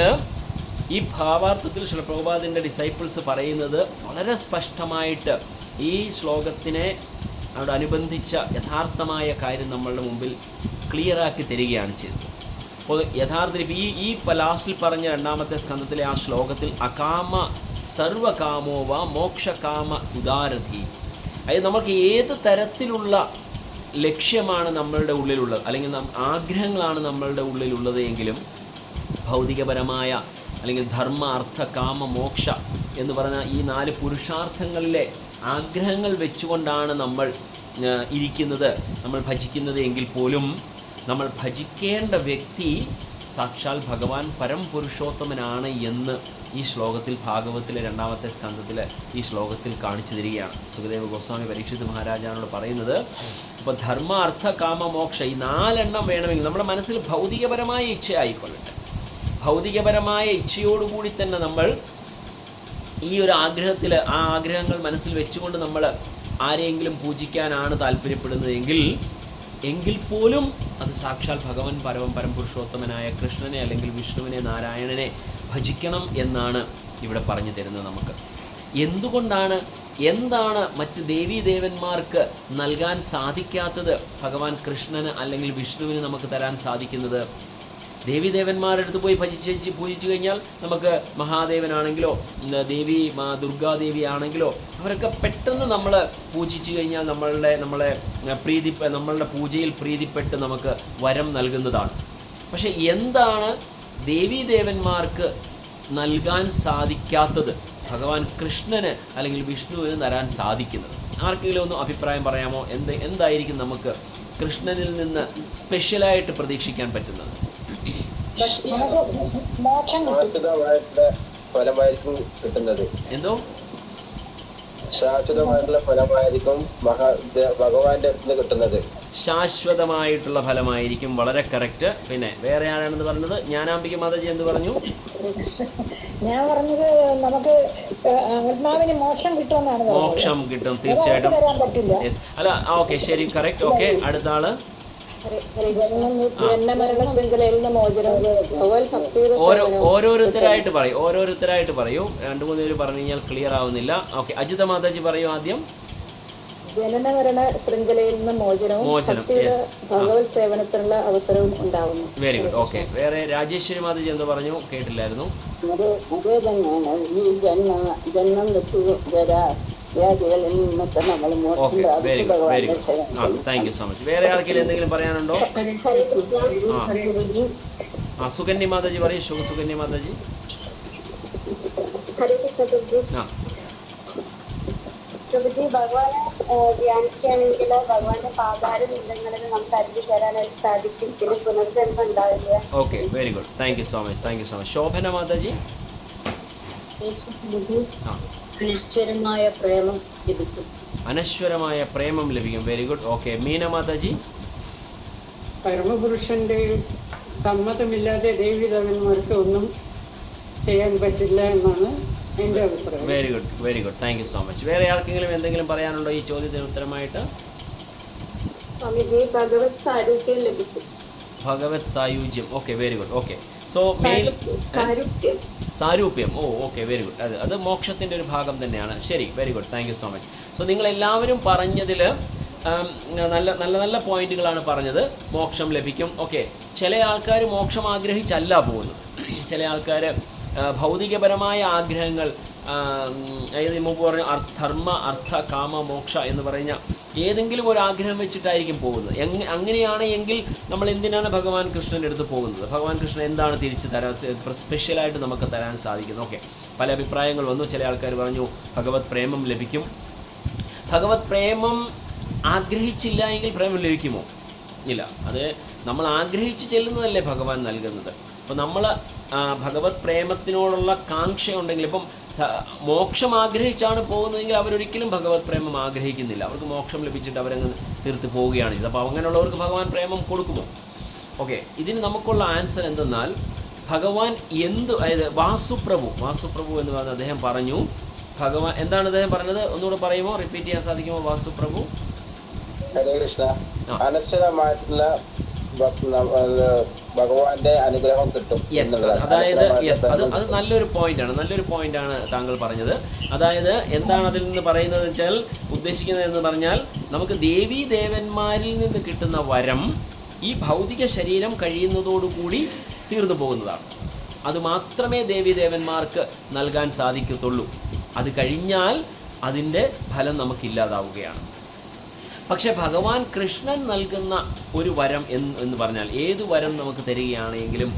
ഈ ഭാവാർത്ഥത്തിൽ ശ്രീ പ്രഭുപാദിൻ്റെ ഡിസൈപ്പിൾസ് പറയുന്നത് വളരെ സ്പഷ്ടമായിട്ട് ഈ ശ്ലോകത്തിനെ അനുബന്ധിച്ച യഥാർത്ഥമായ കാര്യം നമ്മളുടെ മുമ്പിൽ ക്ലിയറാക്കി തരികയാണ് ചെയ്തത്. അപ്പോൾ യഥാർത്ഥത്തിൽ ഈ ലാസ്റ്റിൽ പറഞ്ഞ 2ാമത്തെ സ്കന്ധത്തിലെ ആ ശ്ലോകത്തിൽ അകാമ സർവകാമോ വ മോക്ഷകാമ ഉദാരധി, അതായത് നമുക്ക് ഏത് തരത്തിലുള്ള ലക്ഷ്യമാണ് നമ്മളുടെ ഉള്ളിലുള്ളത്, അല്ലെങ്കിൽ ആഗ്രഹങ്ങളാണ് നമ്മളുടെ ഉള്ളിലുള്ളത് എങ്കിലും ഭൗതികപരമായ അല്ലെങ്കിൽ ധർമ്മ, അർത്ഥ, കാമ, മോക്ഷ എന്ന് പറഞ്ഞ ഈ 4 പുരുഷാർത്ഥങ്ങളിലെ ആഗ്രഹങ്ങൾ വെച്ചുകൊണ്ടാണ് നമ്മൾ ഇരിക്കുന്നത്, നമ്മൾ ഭജിക്കുന്നത് എങ്കിൽ പോലും നമ്മൾ ഭജിക്കേണ്ട വ്യക്തി സാക്ഷാൽ ഭഗവാൻ പരംപുരുഷോത്തമനാണ് എന്ന് ഈ ശ്ലോകത്തിൽ, ഭാഗവത്തിലെ 2ാമത്തെ സ്കന്ധത്തിൽ ഈ ശ്ലോകത്തിൽ കാണിച്ചു തരികയാണ്. സുഖദേവ ഗോസ്വാമി പരീക്ഷിത് മഹാരാജാവിനോട് പറയുന്നത്, ഇപ്പോൾ ധർമ്മ, അർത്ഥ, കാമ, മോക്ഷ ഈ 4 എണ്ണം വേണമെങ്കിൽ നമ്മുടെ മനസ്സിൽ ഭൗതികപരമായ ഇച്ഛയായിക്കൊള്ളട്ടെ, ഭൗതികപരമായ ഇച്ഛയോടുകൂടി തന്നെ നമ്മൾ ഈ ഒരു ആഗ്രഹത്തിൽ, ആ ആഗ്രഹങ്ങൾ മനസ്സിൽ വെച്ചുകൊണ്ട് നമ്മൾ ആരെയെങ്കിലും പൂജിക്കാനാണ് താല്പര്യപ്പെടുന്നത് എങ്കിൽ പോലും അത് സാക്ഷാൽ ഭഗവാൻ പരംപുരുഷോത്തമനായ കൃഷ്ണനെ അല്ലെങ്കിൽ വിഷ്ണുവിനെ, നാരായണനെ ഭജിക്കണം എന്നാണ് ഇവിടെ പറഞ്ഞു തരുന്നത് നമുക്ക്. എന്തുകൊണ്ടാണ് എന്താണ് മറ്റ് ദേവീദേവന്മാർക്ക് നൽകാൻ സാധിക്കാത്തത് ഭഗവാൻ കൃഷ്ണന് അല്ലെങ്കിൽ വിഷ്ണുവിന് നമുക്ക് തരാൻ സാധിക്കുന്നത്? ദേവീദേവന്മാരുടെ അടുത്ത് പോയി പൂജിച്ചു കഴിഞ്ഞാൽ നമുക്ക് മഹാദേവനാണെങ്കിലോ ദുർഗാദേവി ആണെങ്കിലോ അവരൊക്കെ പെട്ടെന്ന് നമ്മൾ പൂജിച്ചു കഴിഞ്ഞാൽ നമ്മളുടെ പൂജയിൽ പ്രീതിപ്പെട്ട് നമുക്ക് വരം നൽകുന്നതാണ്. പക്ഷെ എന്താണ് ദേവീദേവന്മാർക്ക് നൽകാൻ സാധിക്കാത്തത് ഭഗവാൻ കൃഷ്ണന് അല്ലെങ്കിൽ വിഷ്ണുവിന് തരാൻ സാധിക്കുന്നത്? ആർക്കെങ്കിലും ഒന്ന് അഭിപ്രായം പറയാമോ? എന്തായിരിക്കും നമുക്ക് കൃഷ്ണനിൽ നിന്ന് സ്പെഷ്യലായിട്ട് പ്രതീക്ഷിക്കാൻ പറ്റുന്നത്? ഫലമായിരിക്കും കിട്ടുന്നത്. എന്തോ ശാശ്വതമായിട്ടുള്ള ഫലമായിരിക്കും ഭഗവാന്റെ അടുത്ത് നിന്ന് കിട്ടുന്നത്. ശാശ്വതമായിട്ടുള്ള ഫലമായിരിക്കും. വളരെ കറക്റ്റ്. പിന്നെ വേറെ ആരാണെന്ന് പറഞ്ഞത്? ജ്ഞാനാംബിക മാതാജി എന്ത് പറഞ്ഞു? ഞാൻ പറഞ്ഞത് നമുക്ക് ആത്മാവിന് മോക്ഷം കിട്ടുമെന്നാണ്. മോക്ഷം കിട്ടും തീർച്ചയായിട്ടും. അല്ല ഓക്കെ ശരി കറക്റ്റ്. ഓക്കെ അടുത്ത ആള്. ജന്മമരണ ശൃംഖലയിൽ നിന്ന് മോചനം, ഭഗവത് ഭക്തിയുടെ ഓരോരുത്തരായിട്ട് പറയൂ. 2-3 പേര് പറഞ്ഞു കഴിഞ്ഞാൽ ക്ലിയർ ആവുന്നില്ല. ഓക്കെ അജിത മാതാജി പറയൂ ആദ്യം. ജനനമരണ ശൃംഖലയിൽ നിന്ന് മോചനവും ഭക്തിയുടെ ഭഗവത് സേവനത്തിനുള്ള അവസരവും ഉണ്ടാവുന്നു. Very good. ഓക്കെ വേറെ രാജേശ്വരി മാതാജി എന്തോ പറഞ്ഞു? കേട്ടില്ലായിരുന്നു. അതേ തന്നെയാണ് ഈ ജന്മം വ്യാധികളിൽ നിന്നൊക്കെ നമ്മൾ താങ്ക് യു സോ മച്ച്. വേറെ ആർക്കെങ്കിലും എന്തെങ്കിലും പറയാനുണ്ടോ? സുകന്യ മാതാജി പറയൂ. സുകന്യ മാതാജി. പ്രഭുജി, ഭഗവാനെ ധ്യാനിക്കുകയാണെങ്കിൽ ഭഗവാന്റെ പാതാരങ്ങളിൽ നമുക്ക് അരിഞ്ഞു ചേരാനായിട്ട് സാധിക്കും. പിന്നെ പുനർജന്മം ഉണ്ടാവില്ല. Okay very good. Thank you so much. Shobhana Mataji. അനശ്വരമായ പ്രേമം ലഭിക്കും. അനശ്വരമായ പ്രേമം ലഭിക്കും. Very good. Okay Meena Mataji. പരമപുരുഷന്റെ സമ്മതമില്ലാതെ ദേവീദേവന്മാർക്ക് ഒന്നും ചെയ്യാൻ പറ്റില്ല എന്നാണ് എൻ്റെ അഭിപ്രായം. Very good. Thank you so much. വേറെ ആർക്കെങ്കിലും എന്തെങ്കിലും പറയാനുണ്ടോ ഈ ചോദ്യത്തിന് ഉത്തരമായിട്ട്? ഭഗവത് സാരൂപ്യം ലഭിക്കും. ഭഗവത് സായുജ്യം. Okay very good. Okay so main സാരൂപ്യം. Okay very good. അത് മോക്ഷത്തിൻ്റെ ഒരു ഭാഗം തന്നെയാണ്. ശരി very good. Thank you so much. So നിങ്ങളെല്ലാവരും പറഞ്ഞതിൽ നല്ല നല്ല നല്ല പോയിന്റുകളാണ് പറഞ്ഞത്. മോക്ഷം ലഭിക്കും. ഓക്കെ ചില ആൾക്കാർ മോക്ഷം ആഗ്രഹിച്ചല്ല പോകുന്നത്. ചില ആൾക്കാർ ഭൗതികപരമായ ആഗ്രഹങ്ങൾ, അതായത് മുമ്പ് പറഞ്ഞ ധർമ്മ അർത്ഥ കാമ മോക്ഷ എന്ന് പറഞ്ഞ ഏതെങ്കിലും ഒരു ആഗ്രഹം വെച്ചിട്ടായിരിക്കും പോകുന്നത്. അങ്ങനെയാണ് എങ്കിൽ നമ്മൾ എന്തിനാണ് ഭഗവാൻ കൃഷ്ണൻ്റെ അടുത്ത് പോകുന്നത്? ഭഗവാൻ കൃഷ്ണൻ എന്താണ് തിരിച്ച് തരാൻ സ്പെഷ്യലായിട്ട് നമുക്ക് തരാൻ സാധിക്കുന്നത്? ഓക്കെ പല അഭിപ്രായങ്ങൾ വന്നു. ചില ആൾക്കാർ പറഞ്ഞു ഭഗവത് പ്രേമം ലഭിക്കും. ഭഗവത് പ്രേമം ആഗ്രഹിച്ചില്ല എങ്കിൽ പ്രേമം ലഭിക്കുമോ? ഇല്ല. അത് നമ്മൾ ആഗ്രഹിച്ച് ചെല്ലുന്നതല്ലേ ഭഗവാൻ നൽകുന്നത്. അപ്പോൾ നമ്മൾ ഭഗവത് പ്രേമത്തിനോടുള്ള കാംക്ഷയുണ്ടെങ്കിൽ, ഇപ്പം മോക്ഷം ആഗ്രഹിച്ചാണ് പോകുന്നതെങ്കിൽ അവരൊരിക്കലും ഭഗവത് പ്രേമം ആഗ്രഹിക്കുന്നില്ല. അവർക്ക് മോക്ഷം ലഭിച്ചിട്ട് അവരങ്ങ് തീർത്ത് പോവുകയാണ് ചെയ്തത്. അപ്പോൾ അങ്ങനെയുള്ളവർക്ക് ഭഗവാൻ പ്രേമം കൊടുക്കുമോ? ഓക്കെ ഇതിന് നമുക്കുള്ള ആൻസർ എന്തെന്നാൽ ഭഗവാൻ അതായത് വാസുപ്രഭു എന്ന് പറഞ്ഞ അദ്ദേഹം പറഞ്ഞു. ഭഗവാൻ എന്താണ് അദ്ദേഹം പറഞ്ഞത്? ഒന്നുകൂടെ പറയുമോ? റിപ്പീറ്റ് ചെയ്യാൻ സാധിക്കുമോ? വാസുപ്രഭു ഹരേ കൃഷ്ണ. അനശ്വരമായിട്ടുള്ള ഭഗവാന്റെ അനുഗ്രഹം കിട്ടും. അതായത് അത് നല്ലൊരു പോയിന്റാണ് താങ്കൾ പറഞ്ഞത്. അതായത് എന്താണ് അതിൽ നിന്ന് പറയുന്നത് വെച്ചാൽ, ഉദ്ദേശിക്കുന്നത് എന്ന് പറഞ്ഞാൽ നമുക്ക് ദേവീദേവന്മാരിൽ നിന്ന് കിട്ടുന്ന വരം ഈ ഭൗതിക ശരീരം കഴിയുന്നതോടുകൂടി തീർന്നു പോകുന്നതാണ്. അതുമാത്രമേ ദേവീദേവന്മാർക്ക് നൽകാൻ സാധിക്കത്തുള്ളൂ. അത് കഴിഞ്ഞാൽ അതിൻ്റെ ഫലം നമുക്കില്ലാതാവുകയാണ്. പക്ഷേ ഭഗവാൻ കൃഷ്ണൻ നൽകുന്ന ഒരു വരം എന്ന് പറഞ്ഞാൽ, ഏത് വരം നമുക്ക് തരികയാണെങ്കിലും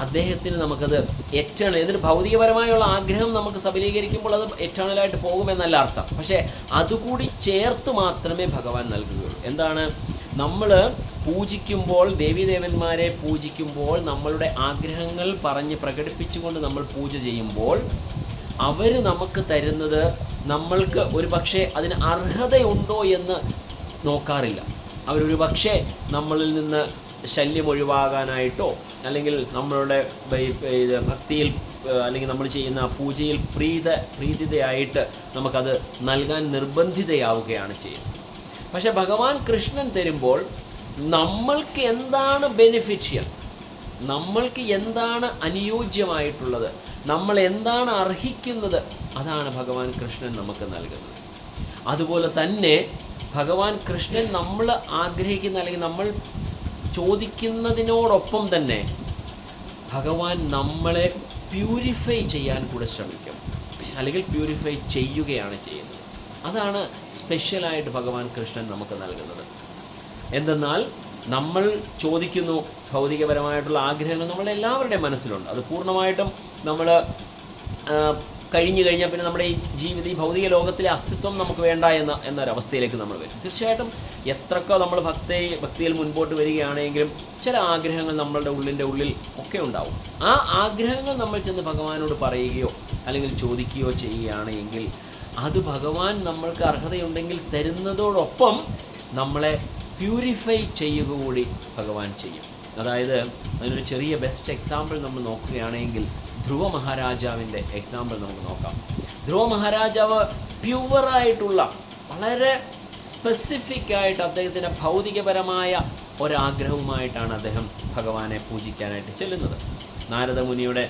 അദ്ദേഹത്തിന് നമുക്കത് എറ്റേണൽ, എന്നിട്ട് ഭൗതികപരമായുള്ള ആഗ്രഹം നമുക്ക് സബലീകരിക്കുമ്പോൾ അത് എറ്റേണലായിട്ട് പോകുമെന്നല്ല അർത്ഥം. പക്ഷേ അതുകൂടി ചേർത്ത് മാത്രമേ ഭഗവാൻ നൽകുകയുള്ളൂ. എന്താണ്? നമ്മൾ പൂജിക്കുമ്പോൾ, ദേവീദേവന്മാരെ പൂജിക്കുമ്പോൾ, നമ്മളുടെ ആഗ്രഹങ്ങൾ പറഞ്ഞ് പ്രകടിപ്പിച്ചുകൊണ്ട് നമ്മൾ പൂജ ചെയ്യുമ്പോൾ അവർ നമുക്ക് തരുന്നത് നമ്മൾക്ക് ഒരു പക്ഷേ അതിന് അർഹതയുണ്ടോ എന്ന് നോക്കാറില്ല. അവരൊരു പക്ഷേ നമ്മളിൽ നിന്ന് ശല്യം ഒഴിവാകാനായിട്ടോ അല്ലെങ്കിൽ നമ്മളുടെ ഭക്തിയിൽ അല്ലെങ്കിൽ നമ്മൾ ചെയ്യുന്ന പൂജയിൽ പ്രീതിതയായിട്ട് നമുക്കത് നൽകാൻ നിർബന്ധിതയാവുകയാണ് ചെയ്യുന്നത്. പക്ഷേ ഭഗവാൻ കൃഷ്ണൻ തരുമ്പോൾ നമ്മൾക്ക് എന്താണ് ബെനിഫിഷ്യൽ, നമ്മൾക്ക് എന്താണ് അനുയോജ്യമായിട്ടുള്ളത്, നമ്മൾ എന്താണ് അർഹിക്കുന്നത്, അതാണ് ഭഗവാൻ കൃഷ്ണൻ നമുക്ക് നൽകുന്നത്. അതുപോലെ തന്നെ ഭഗവാൻ കൃഷ്ണൻ നമ്മൾ ആഗ്രഹിക്കുന്ന അല്ലെങ്കിൽ നമ്മൾ ചോദിക്കുന്നതിനോടൊപ്പം തന്നെ ഭഗവാൻ നമ്മളെ പ്യൂരിഫൈ ചെയ്യാൻ കൂടെ ശ്രമിക്കും, അല്ലെങ്കിൽ പ്യൂരിഫൈ ചെയ്യുകയാണ് ചെയ്യുന്നത്. അതാണ് സ്പെഷ്യലായിട്ട് ഭഗവാൻ കൃഷ്ണൻ നമുക്ക് നൽകുന്നത്. എന്തെന്നാൽ നമ്മൾ ചോദിക്കുന്നു, ഭൗതികപരമായിട്ടുള്ള ആഗ്രഹങ്ങൾ നമ്മളുടെ എല്ലാവരുടെയും മനസ്സിലുണ്ട്. അത് പൂർണ്ണമായിട്ടും നമ്മൾ കഴിഞ്ഞു കഴിഞ്ഞാൽ പിന്നെ നമ്മുടെ ഈ ഭൗതിക ലോകത്തിലെ അസ്തിത്വം നമുക്ക് വേണ്ട എന്നൊരവസ്ഥയിലേക്ക് നമ്മൾ വരും. തീർച്ചയായിട്ടും എത്രയൊക്കെ നമ്മൾ ഭക്തിയിൽ മുൻപോട്ട് വരികയാണെങ്കിലും ചില ആഗ്രഹങ്ങൾ നമ്മളുടെ ഉള്ളിൽ ഒക്കെ ഉണ്ടാവും. ആ ആഗ്രഹങ്ങൾ നമ്മൾ ചെന്ന് ഭഗവാനോട് പറയുകയോ അല്ലെങ്കിൽ ചോദിക്കുകയോ ചെയ്യുകയാണെങ്കിൽ അത് ഭഗവാൻ നമ്മൾക്ക് അർഹതയുണ്ടെങ്കിൽ തരുന്നതോടൊപ്പം നമ്മളെ പ്യൂരിഫൈ ചെയ്യുക കൂടി ഭഗവാൻ ചെയ്യും. അതായത് അതിനൊരു ചെറിയ ബെസ്റ്റ് എക്സാമ്പിൾ നമ്മൾ നോക്കുകയാണെങ്കിൽ ധ്രുവ മഹാരാജാവിൻ്റെ എക്സാമ്പിൾ നമുക്ക് നോക്കാം. ധ്രുവ മഹാരാജാവ് പ്യുവറായിട്ടുള്ള വളരെ സ്പെസിഫിക് ആയിട്ട് അദ്ദേഹത്തിൻ്റെ ഭൗതികപരമായ ഒരാഗ്രഹവുമായിട്ടാണ് അദ്ദേഹം ഭഗവാനെ പൂജിക്കാനായിട്ട് ചെല്ലുന്നത്. നാരദമുനിയുടെ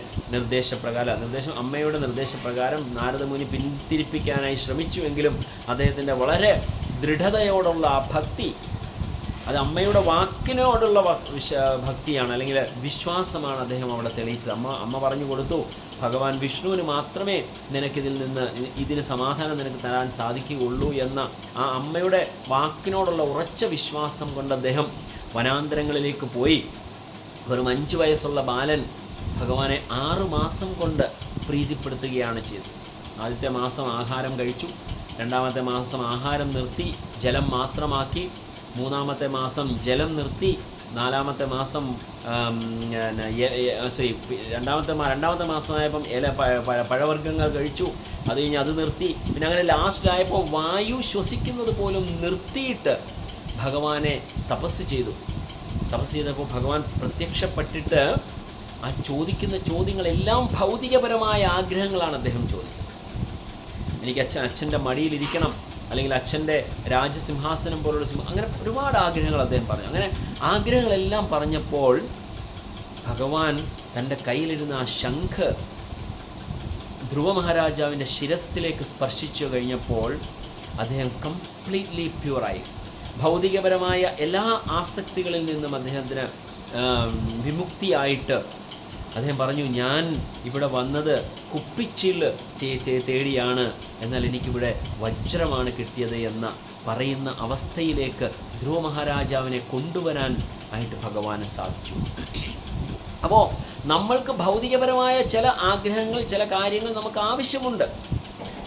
അമ്മയുടെ നിർദ്ദേശപ്രകാരം നാരദമുനി പിന്തിരിപ്പിക്കാനായി ശ്രമിച്ചുവെങ്കിലും അദ്ദേഹത്തിൻ്റെ വളരെ ദൃഢതയോടുള്ള ആ ഭക്തി, അത് അമ്മയുടെ വാക്കിനോടുള്ള ഭക്തിയാണ്, അല്ലെങ്കിൽ വിശ്വാസമാണ് അദ്ദേഹം അവിടെ തെളിയിച്ചത്. അമ്മ പറഞ്ഞു കൊടുത്തു, ഭഗവാൻ വിഷ്ണുവിന് മാത്രമേ ഇതിന് സമാധാനം നിനക്ക് തരാൻ സാധിക്കുകയുള്ളൂ എന്ന ആ അമ്മയുടെ വാക്കിനോടുള്ള ഉറച്ച വിശ്വാസം കൊണ്ട് അദ്ദേഹം വനാന്തരങ്ങളിലേക്ക് പോയി. വെറും 5 വയസ്സുള്ള ബാലൻ ഭഗവാനെ 6 മാസം കൊണ്ട് പ്രീതിപ്പെടുത്തുകയാണ് ചെയ്തത്. ആദ്യത്തെ മാസം ആഹാരം കഴിച്ചു, 2-ാമത്തെ മാസം ആഹാരം നിർത്തി ജലം മാത്രമാക്കി, 3-ാമത്തെ മാസം ജലം നിർത്തി, 4-ാമത്തെ മാസം 2-ാമത്തെ മാസമായപ്പം പഴവർഗ്ഗങ്ങൾ കഴിച്ചു, അത് കഴിഞ്ഞ് അത് നിർത്തി. പിന്നെ അങ്ങനെ ലാസ്റ്റിലായപ്പോൾ വായു ശ്വസിക്കുന്നത് പോലും നിർത്തിയിട്ട് ഭഗവാനെ തപസ് ചെയ്തപ്പോൾ ഭഗവാൻ പ്രത്യക്ഷപ്പെട്ടിട്ട് ആ ചോദിക്കുന്ന ചോദ്യങ്ങളെല്ലാം ഭൗതികപരമായ ആഗ്രഹങ്ങളാണ് അദ്ദേഹം ചോദിച്ചത്. എനിക്ക് അച്ഛൻ്റെ മടിയിലിരിക്കണം, അല്ലെങ്കിൽ അച്ഛൻ്റെ രാജസിംഹാസനം പോലുള്ള അങ്ങനെ ഒരുപാട് ആഗ്രഹങ്ങൾ അദ്ദേഹം പറഞ്ഞു. അങ്ങനെ ആഗ്രഹങ്ങളെല്ലാം പറഞ്ഞപ്പോൾ ഭഗവാൻ തൻ്റെ കയ്യിലിരുന്ന ആ ശംഖ് ധ്രുവ മഹാരാജാവിൻ്റെ ശിരസ്സിലേക്ക് സ്പർശിച്ചു കഴിഞ്ഞപ്പോൾ അദ്ദേഹം കംപ്ലീറ്റ്ലി പ്യുവറായി. ഭൗതികപരമായ എല്ലാ ആസക്തികളിൽ നിന്നും അദ്ദേഹത്തിന് വിമുക്തിയായിട്ട് അദ്ദേഹം പറഞ്ഞു, ഞാൻ ഇവിടെ വന്നത് കുപ്പിച്ചില്ല് തേടിയാണ്, എന്നാൽ എനിക്കിവിടെ വജ്രമാണ് കിട്ടിയത് എന്ന പറയുന്ന അവസ്ഥയിലേക്ക് ധ്രുവ മഹാരാജാവിനെ കൊണ്ടുവരാൻ ആയിട്ട് ഭഗവാന് സാധിച്ചു. അപ്പോൾ നമ്മൾക്ക് ഭൗതികപരമായ ചില ആഗ്രഹങ്ങൾ, ചില കാര്യങ്ങൾ നമുക്ക് ആവശ്യമുണ്ട്.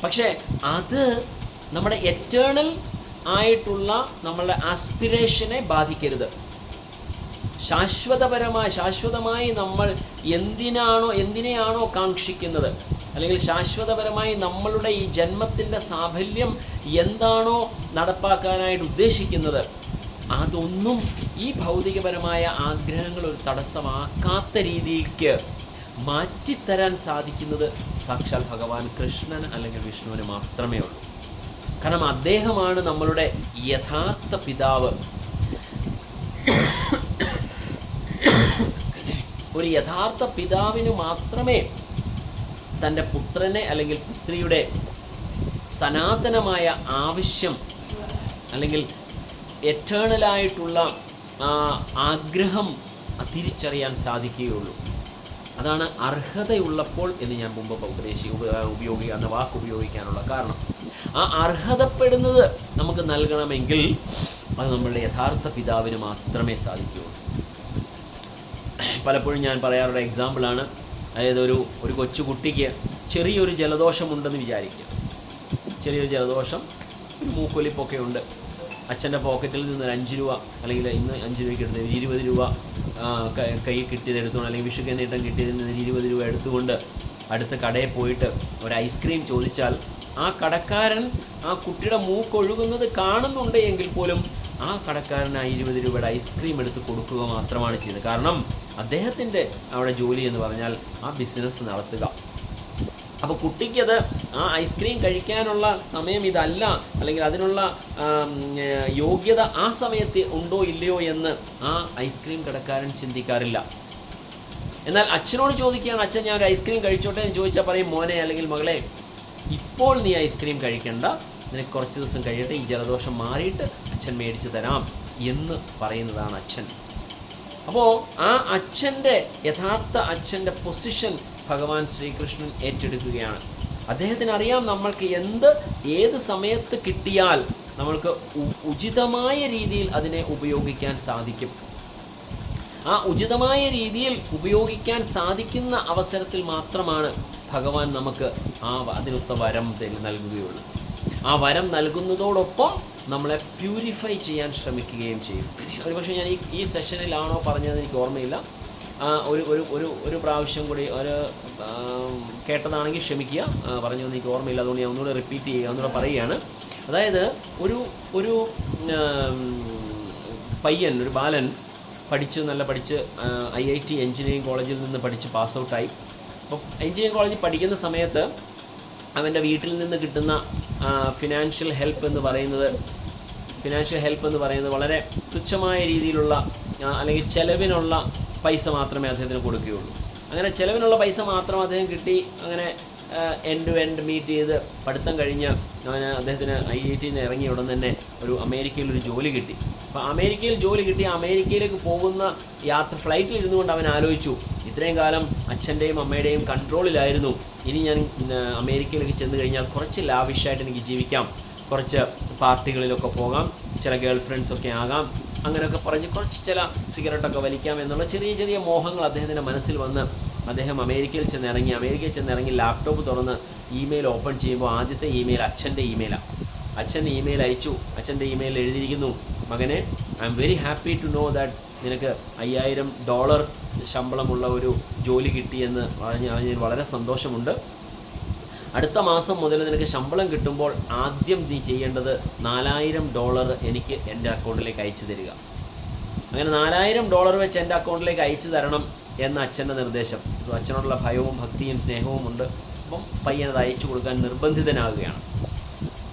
പക്ഷേ അത് നമ്മുടെ എറ്റേണൽ ആയിട്ടുള്ള നമ്മളുടെ ആസ്പിറേഷനെ ബാധിക്കരുത്. ശാശ്വതമായി നമ്മൾ എന്തിനെയാണോ കാക്ഷിക്കുന്നത്, അല്ലെങ്കിൽ ശാശ്വതപരമായി നമ്മളുടെ ഈ ജന്മത്തിൻ്റെ സാഫല്യം എന്താണോ നടപ്പാക്കാനായിട്ട് ഉദ്ദേശിക്കുന്നത്, അതൊന്നും ഈ ഭൗതികപരമായ ആഗ്രഹങ്ങൾ ഒരു തടസ്സമാക്കാത്ത രീതിക്ക് മാറ്റിത്തരാൻ സാധിക്കുന്നത് സാക്ഷാൽ ഭഗവാൻ കൃഷ്ണൻ അല്ലെങ്കിൽ വിഷ്ണുവിന് മാത്രമേ ഉള്ളൂ. കാരണം അദ്ദേഹമാണ് നമ്മളുടെ യഥാർത്ഥ പിതാവ്. ഒരു യഥാർത്ഥ പിതാവിന് മാത്രമേ തൻ്റെ പുത്രനെ അല്ലെങ്കിൽ പുത്രിയുടെ സനാതനമായ ആവശ്യം അല്ലെങ്കിൽ എറ്റേണലായിട്ടുള്ള ആഗ്രഹം തിരിച്ചറിയാൻ സാധിക്കുകയുള്ളൂ. അതാണ് അർഹതയുള്ളപ്പോൾ എന്ന് ഞാൻ മുമ്പ് ഉപയോഗിക്കുന്ന വാക്ക് ഉപയോഗിക്കാനുള്ള കാരണം. ആ അർഹതപ്പെടുന്നത് നമുക്ക് നൽകണമെങ്കിൽ അത് നമ്മളുടെ യഥാർത്ഥ പിതാവിന് മാത്രമേ സാധിക്കുകയുള്ളൂ. പലപ്പോഴും ഞാൻ പറയാറുള്ള എക്സാമ്പിളാണ്, അതായത് ഒരു കൊച്ചുകുട്ടിക്ക് ചെറിയൊരു ജലദോഷമുണ്ടെന്ന് വിചാരിക്കുക. ചെറിയൊരു ജലദോഷം, ഒരു മൂക്കൊലിപ്പൊക്കെ ഉണ്ട്. അച്ഛൻ്റെ പോക്കറ്റിൽ നിന്ന് 5 രൂപ, അല്ലെങ്കിൽ ഇന്ന് 5 രൂപയ്ക്ക് എടുത്ത് 20 രൂപ കൈ കിട്ടിയത് എടുത്തുകൊണ്ട്, അല്ലെങ്കിൽ വിഷുക്ക് നീട്ടം കിട്ടിയതിൽ നിന്ന് 20 രൂപ എടുത്തുകൊണ്ട് അടുത്ത കടയിൽ പോയിട്ട് ഒരു ഐസ്ക്രീം ചോദിച്ചാൽ ആ കടക്കാരൻ ആ കുട്ടിയുടെ മൂക്കൊഴുകുന്നത് കാണുന്നുണ്ട് എങ്കിൽ പോലും ആ കടക്കാരൻ ആ 20 രൂപയുടെ ഐസ്ക്രീം എടുത്ത് കൊടുക്കുക മാത്രമാണ് ചെയ്തത്. കാരണം അദ്ദേഹത്തിൻ്റെ അവിടെ ജോലി എന്ന് പറഞ്ഞാൽ ആ ബിസിനസ് നടത്തുക. അപ്പോൾ കുട്ടിക്കത് ആ ഐസ്ക്രീം കഴിക്കാനുള്ള സമയം ഇതല്ല, അല്ലെങ്കിൽ അതിനുള്ള യോഗ്യത ആ സമയത്ത് ഉണ്ടോ ഇല്ലയോ എന്ന് ആ ഐസ്ക്രീം കടക്കാരൻ ചിന്തിക്കാറില്ല. എന്നാൽ അച്ഛനോട് ചോദിക്കുകയാണ്, അച്ഛൻ ഞാൻ ഒരു ഐസ്ക്രീം കഴിച്ചോട്ടെ എന്ന് ചോദിച്ചാൽ പറയും, മോനെ അല്ലെങ്കിൽ മകളെ ഇപ്പോൾ നീ ഐസ്ക്രീം കഴിക്കണ്ട, നിനക്ക് കുറച്ച് ദിവസം കഴിയട്ടെ, ഈ ജലദോഷം മാറിയിട്ട് അച്ഛൻ മേടിച്ച് തരാം എന്ന് പറയുന്നതാണ് അച്ഛൻ. അപ്പോൾ ആ അച്ഛൻ്റെ യഥാർത്ഥ അച്ഛൻ്റെ പൊസിഷൻ ഭഗവാൻ ശ്രീകൃഷ്ണൻ ഏറ്റെടുക്കുകയാണ്. അദ്ദേഹത്തിന് അറിയാം നമ്മൾക്ക് ഏത് സമയത്ത് കിട്ടിയാൽ നമ്മൾക്ക് ഉചിതമായ രീതിയിൽ അതിനെ ഉപയോഗിക്കാൻ സാധിക്കും. ആ ഉചിതമായ രീതിയിൽ ഉപയോഗിക്കാൻ സാധിക്കുന്ന അവസരത്തിൽ മാത്രമാണ് ഭഗവാൻ നമുക്ക് അതിനൊത്ത വരം നൽകുകയുള്ളൂ. ആ വരം നൽകുന്നതോടൊപ്പം നമ്മളെ പ്യൂരിഫൈ ചെയ്യാൻ ശ്രമിക്കുകയും ചെയ്യും. ഒരുപക്ഷെ ഞാൻ ഈ സെഷനിലാണോ പറഞ്ഞത് എനിക്ക് ഓർമ്മയില്ല. ഒരു പ്രാവശ്യം കൂടി കേട്ടതാണെങ്കിൽ ക്ഷമിക്കുക, പറഞ്ഞതെന്ന് എനിക്ക് ഓർമ്മയില്ല. അതുകൊണ്ട് ഞാൻ ഒന്നുകൂടെ റിപ്പീറ്റ് ചെയ്യുക, ഒന്നുകൂടെ പറയുകയാണ്. അതായത് ഒരു പയ്യൻ, ഒരു ബാലൻ പഠിച്ച് IIT എഞ്ചിനീയറിംഗ് കോളേജിൽ നിന്ന് പഠിച്ച് പാസ് ഔട്ടായി. അപ്പോൾ എഞ്ചിനീയറിംഗ് കോളേജിൽ പഠിക്കുന്ന സമയത്ത് അവൻ്റെ വീട്ടിൽ നിന്ന് കിട്ടുന്ന ഫിനാൻഷ്യൽ ഹെൽപ്പ് എന്ന് പറയുന്നത് വളരെ തുച്ഛമായ രീതിയിലുള്ള അല്ലെങ്കിൽ ചെലവിനുള്ള പൈസ മാത്രമേ അദ്ദേഹത്തിന് കൊടുക്കുകയുള്ളൂ. അങ്ങനെ ചെലവിനുള്ള പൈസ മാത്രം അദ്ദേഹം കിട്ടി. അങ്ങനെ എൻഡ് ടു എൻഡ് മീറ്റ് ചെയ്ത് പഠിത്തം കഴിഞ്ഞ് അദ്ദേഹത്തിന് IIT നിന്ന് ഇറങ്ങിയ ഉടൻ തന്നെ അമേരിക്കയിൽ ഒരു ജോലി കിട്ടി. അപ്പോൾ അമേരിക്കയിൽ ജോലി കിട്ടി. അമേരിക്കയിലേക്ക് പോകുന്ന ഫ്ലൈറ്റിൽ ഇരുന്നുകൊണ്ട് അവൻ ആലോചിച്ചു, ഇത്രയും കാലം അച്ഛൻ്റെയും അമ്മയുടെയും കൺട്രോളിലായിരുന്നു. ഇനി ഞാൻ അമേരിക്കയിലേക്ക് ചെന്ന് കഴിഞ്ഞാൽ കുറച്ച് ലാവിഷായിട്ട് എനിക്ക് ജീവിക്കാം, കുറച്ച് പാർട്ടികളിലൊക്കെ പോകാം, ചില ഗേൾ ഫ്രണ്ട്സൊക്കെ ആകാം, അങ്ങനെയൊക്കെ പറഞ്ഞ് കുറച്ച് ചില സിഗരറ്റൊക്കെ വലിക്കാം എന്നുള്ള ചെറിയ ചെറിയ മോഹങ്ങൾ അദ്ദേഹത്തിൻ്റെ മനസ്സിൽ വന്ന് അദ്ദേഹം അമേരിക്കയിൽ ചെന്നിറങ്ങി ലാപ്ടോപ്പ് തുറന്ന് ഇമെയിൽ ഓപ്പൺ ചെയ്യുമ്പോൾ ആദ്യത്തെ ഇമെയിൽ അച്ഛൻ്റെ ഇമെയിലാണ്. അച്ഛൻ്റെ ഇമെയിൽ അയച്ചു. അച്ഛൻ്റെ ഇമെയിൽ എഴുതിയിരിക്കുന്നു, മകനെ, I am very happy to know that നിനക്ക് $5000 ശമ്പളമുള്ള ഒരു ജോലി കിട്ടിയെന്ന് അറിഞ്ഞതിൽ വളരെ സന്തോഷമുണ്ട്. അടുത്ത മാസം മുതൽ നിനക്ക് ശമ്പളം കിട്ടുമ്പോൾ ആദ്യം നീ ചെയ്യേണ്ടത് $4000 എനിക്ക് എൻ്റെ അക്കൗണ്ടിലേക്ക് അയച്ചു തരിക. അങ്ങനെ $4000 വെച്ച് എൻ്റെ അക്കൗണ്ടിലേക്ക് അയച്ചു തരണം എന്ന അച്ഛൻ്റെ നിർദ്ദേശം. അച്ഛനോടുള്ള ഭയവും ഭക്തിയും സ്നേഹവും ഉണ്ട്. അപ്പം പയ്യനത് അയച്ചു കൊടുക്കാൻ നിർബന്ധിതനാകുകയാണ്.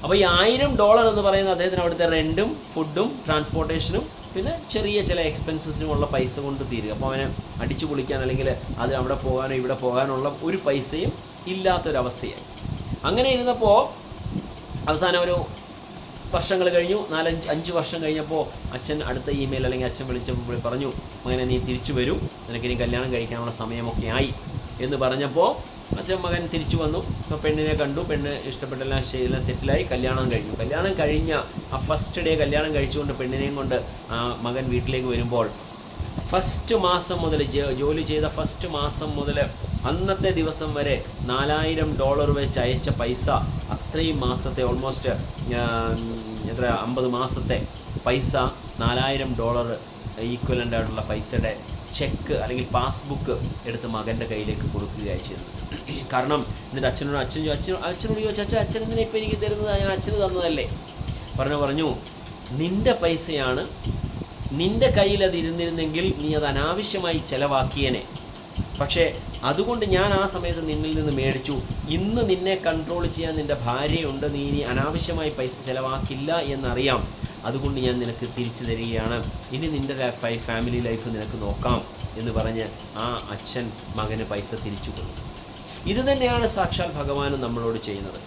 അപ്പോൾ ഈ $1000 എന്ന് പറയുന്നത് അദ്ദേഹത്തിന് അവിടുത്തെ റെൻറ്റും ഫുഡും ട്രാൻസ്പോർട്ടേഷനും പിന്നെ ചെറിയ ചില എക്സ്പെൻസസിനുമുള്ള പൈസ കൊണ്ട് തീരുക. അപ്പോൾ അവനെ അടിച്ചു പൊളിക്കാൻ അല്ലെങ്കിൽ അത് അവിടെ പോകാനോ ഇവിടെ പോകാനുള്ള ഒരു പൈസയും ഇല്ലാത്തൊരവസ്ഥയായി. അങ്ങനെ ഇരുന്നപ്പോൾ അവസാനം ഒരു വർഷങ്ങൾ കഴിഞ്ഞു. 4-5 വർഷം കഴിഞ്ഞപ്പോൾ അച്ഛൻ അടുത്ത ഇമെയിൽ അല്ലെങ്കിൽ അച്ഛൻ വിളിച്ചപ്പോൾ പറഞ്ഞു, മകനെ നീ തിരിച്ചു വരൂ, നിനക്കിനി കല്യാണം കഴിക്കാനുള്ള സമയമൊക്കെ ആയി എന്ന് പറഞ്ഞപ്പോൾ മകൻ തിരിച്ചു വന്നു. അപ്പോൾ പെണ്ണിനെ കണ്ടു, പെണ്ണ് ഇഷ്ടപ്പെട്ടെല്ലാം സെറ്റിലായി, കല്യാണം കഴിഞ്ഞ ആ ഫസ്റ്റ് ഡേ കല്യാണം കഴിച്ചുകൊണ്ട് പെണ്ണിനെയും കൊണ്ട് ആ മകൻ വീട്ടിലേക്ക് വരുമ്പോൾ ഫസ്റ്റ് മാസം മുതൽ ജോലി ചെയ്ത ഫസ്റ്റ് മാസം മുതൽ അന്നത്തെ ദിവസം വരെ $4000 വെച്ച് അയച്ച പൈസ അത്രയും മാസത്തെ ഓൾമോസ്റ്റ് 50 മാസത്തെ പൈസ $4000 ഈക്വലൻ്റ് ആയിട്ടുള്ള പൈസയുടെ ചെക്ക് അല്ലെങ്കിൽ പാസ്ബുക്ക് എടുത്ത് മകൻ്റെ കയ്യിലേക്ക് കൊടുക്കുകയായി ചെയ്തത്. കാരണം എന്നിട്ട് അച്ഛനോട് ചോദിച്ചു, അച്ഛൻ എന്തിനാ ഇപ്പം എനിക്ക് തരുന്നത്, ഞാൻ അച്ഛന് തന്നതല്ലേ? പറഞ്ഞു നിൻ്റെ പൈസയാണ്, നിൻ്റെ കയ്യിൽ അത് ഇരുന്നിരുന്നെങ്കിൽ നീ അത് അനാവശ്യമായി ചിലവാക്കിയേനെ. പക്ഷേ അതുകൊണ്ട് ഞാൻ ആ സമയത്ത് നിന്നിൽ നിന്ന് മേടിച്ചു. ഇന്ന് നിന്നെ കൺട്രോൾ ചെയ്യാൻ നിൻ്റെ ഭാര്യയുണ്ട്, നീ ഇനി അനാവശ്യമായി പൈസ ചിലവാക്കില്ല എന്നറിയാം. അതുകൊണ്ട് ഞാൻ നിനക്ക് തിരിച്ചു തരികയാണ്. ഇനി നിൻ്റെ ഫാമിലി ലൈഫ് നിനക്ക് നോക്കാം എന്ന് പറഞ്ഞ് ആ അച്ഛൻ മകന് പൈസ തിരിച്ചു കൊടുത്തു. ഇത് തന്നെയാണ് സാക്ഷാൽ ഭഗവാനും നമ്മളോട് ചെയ്യുന്നത്.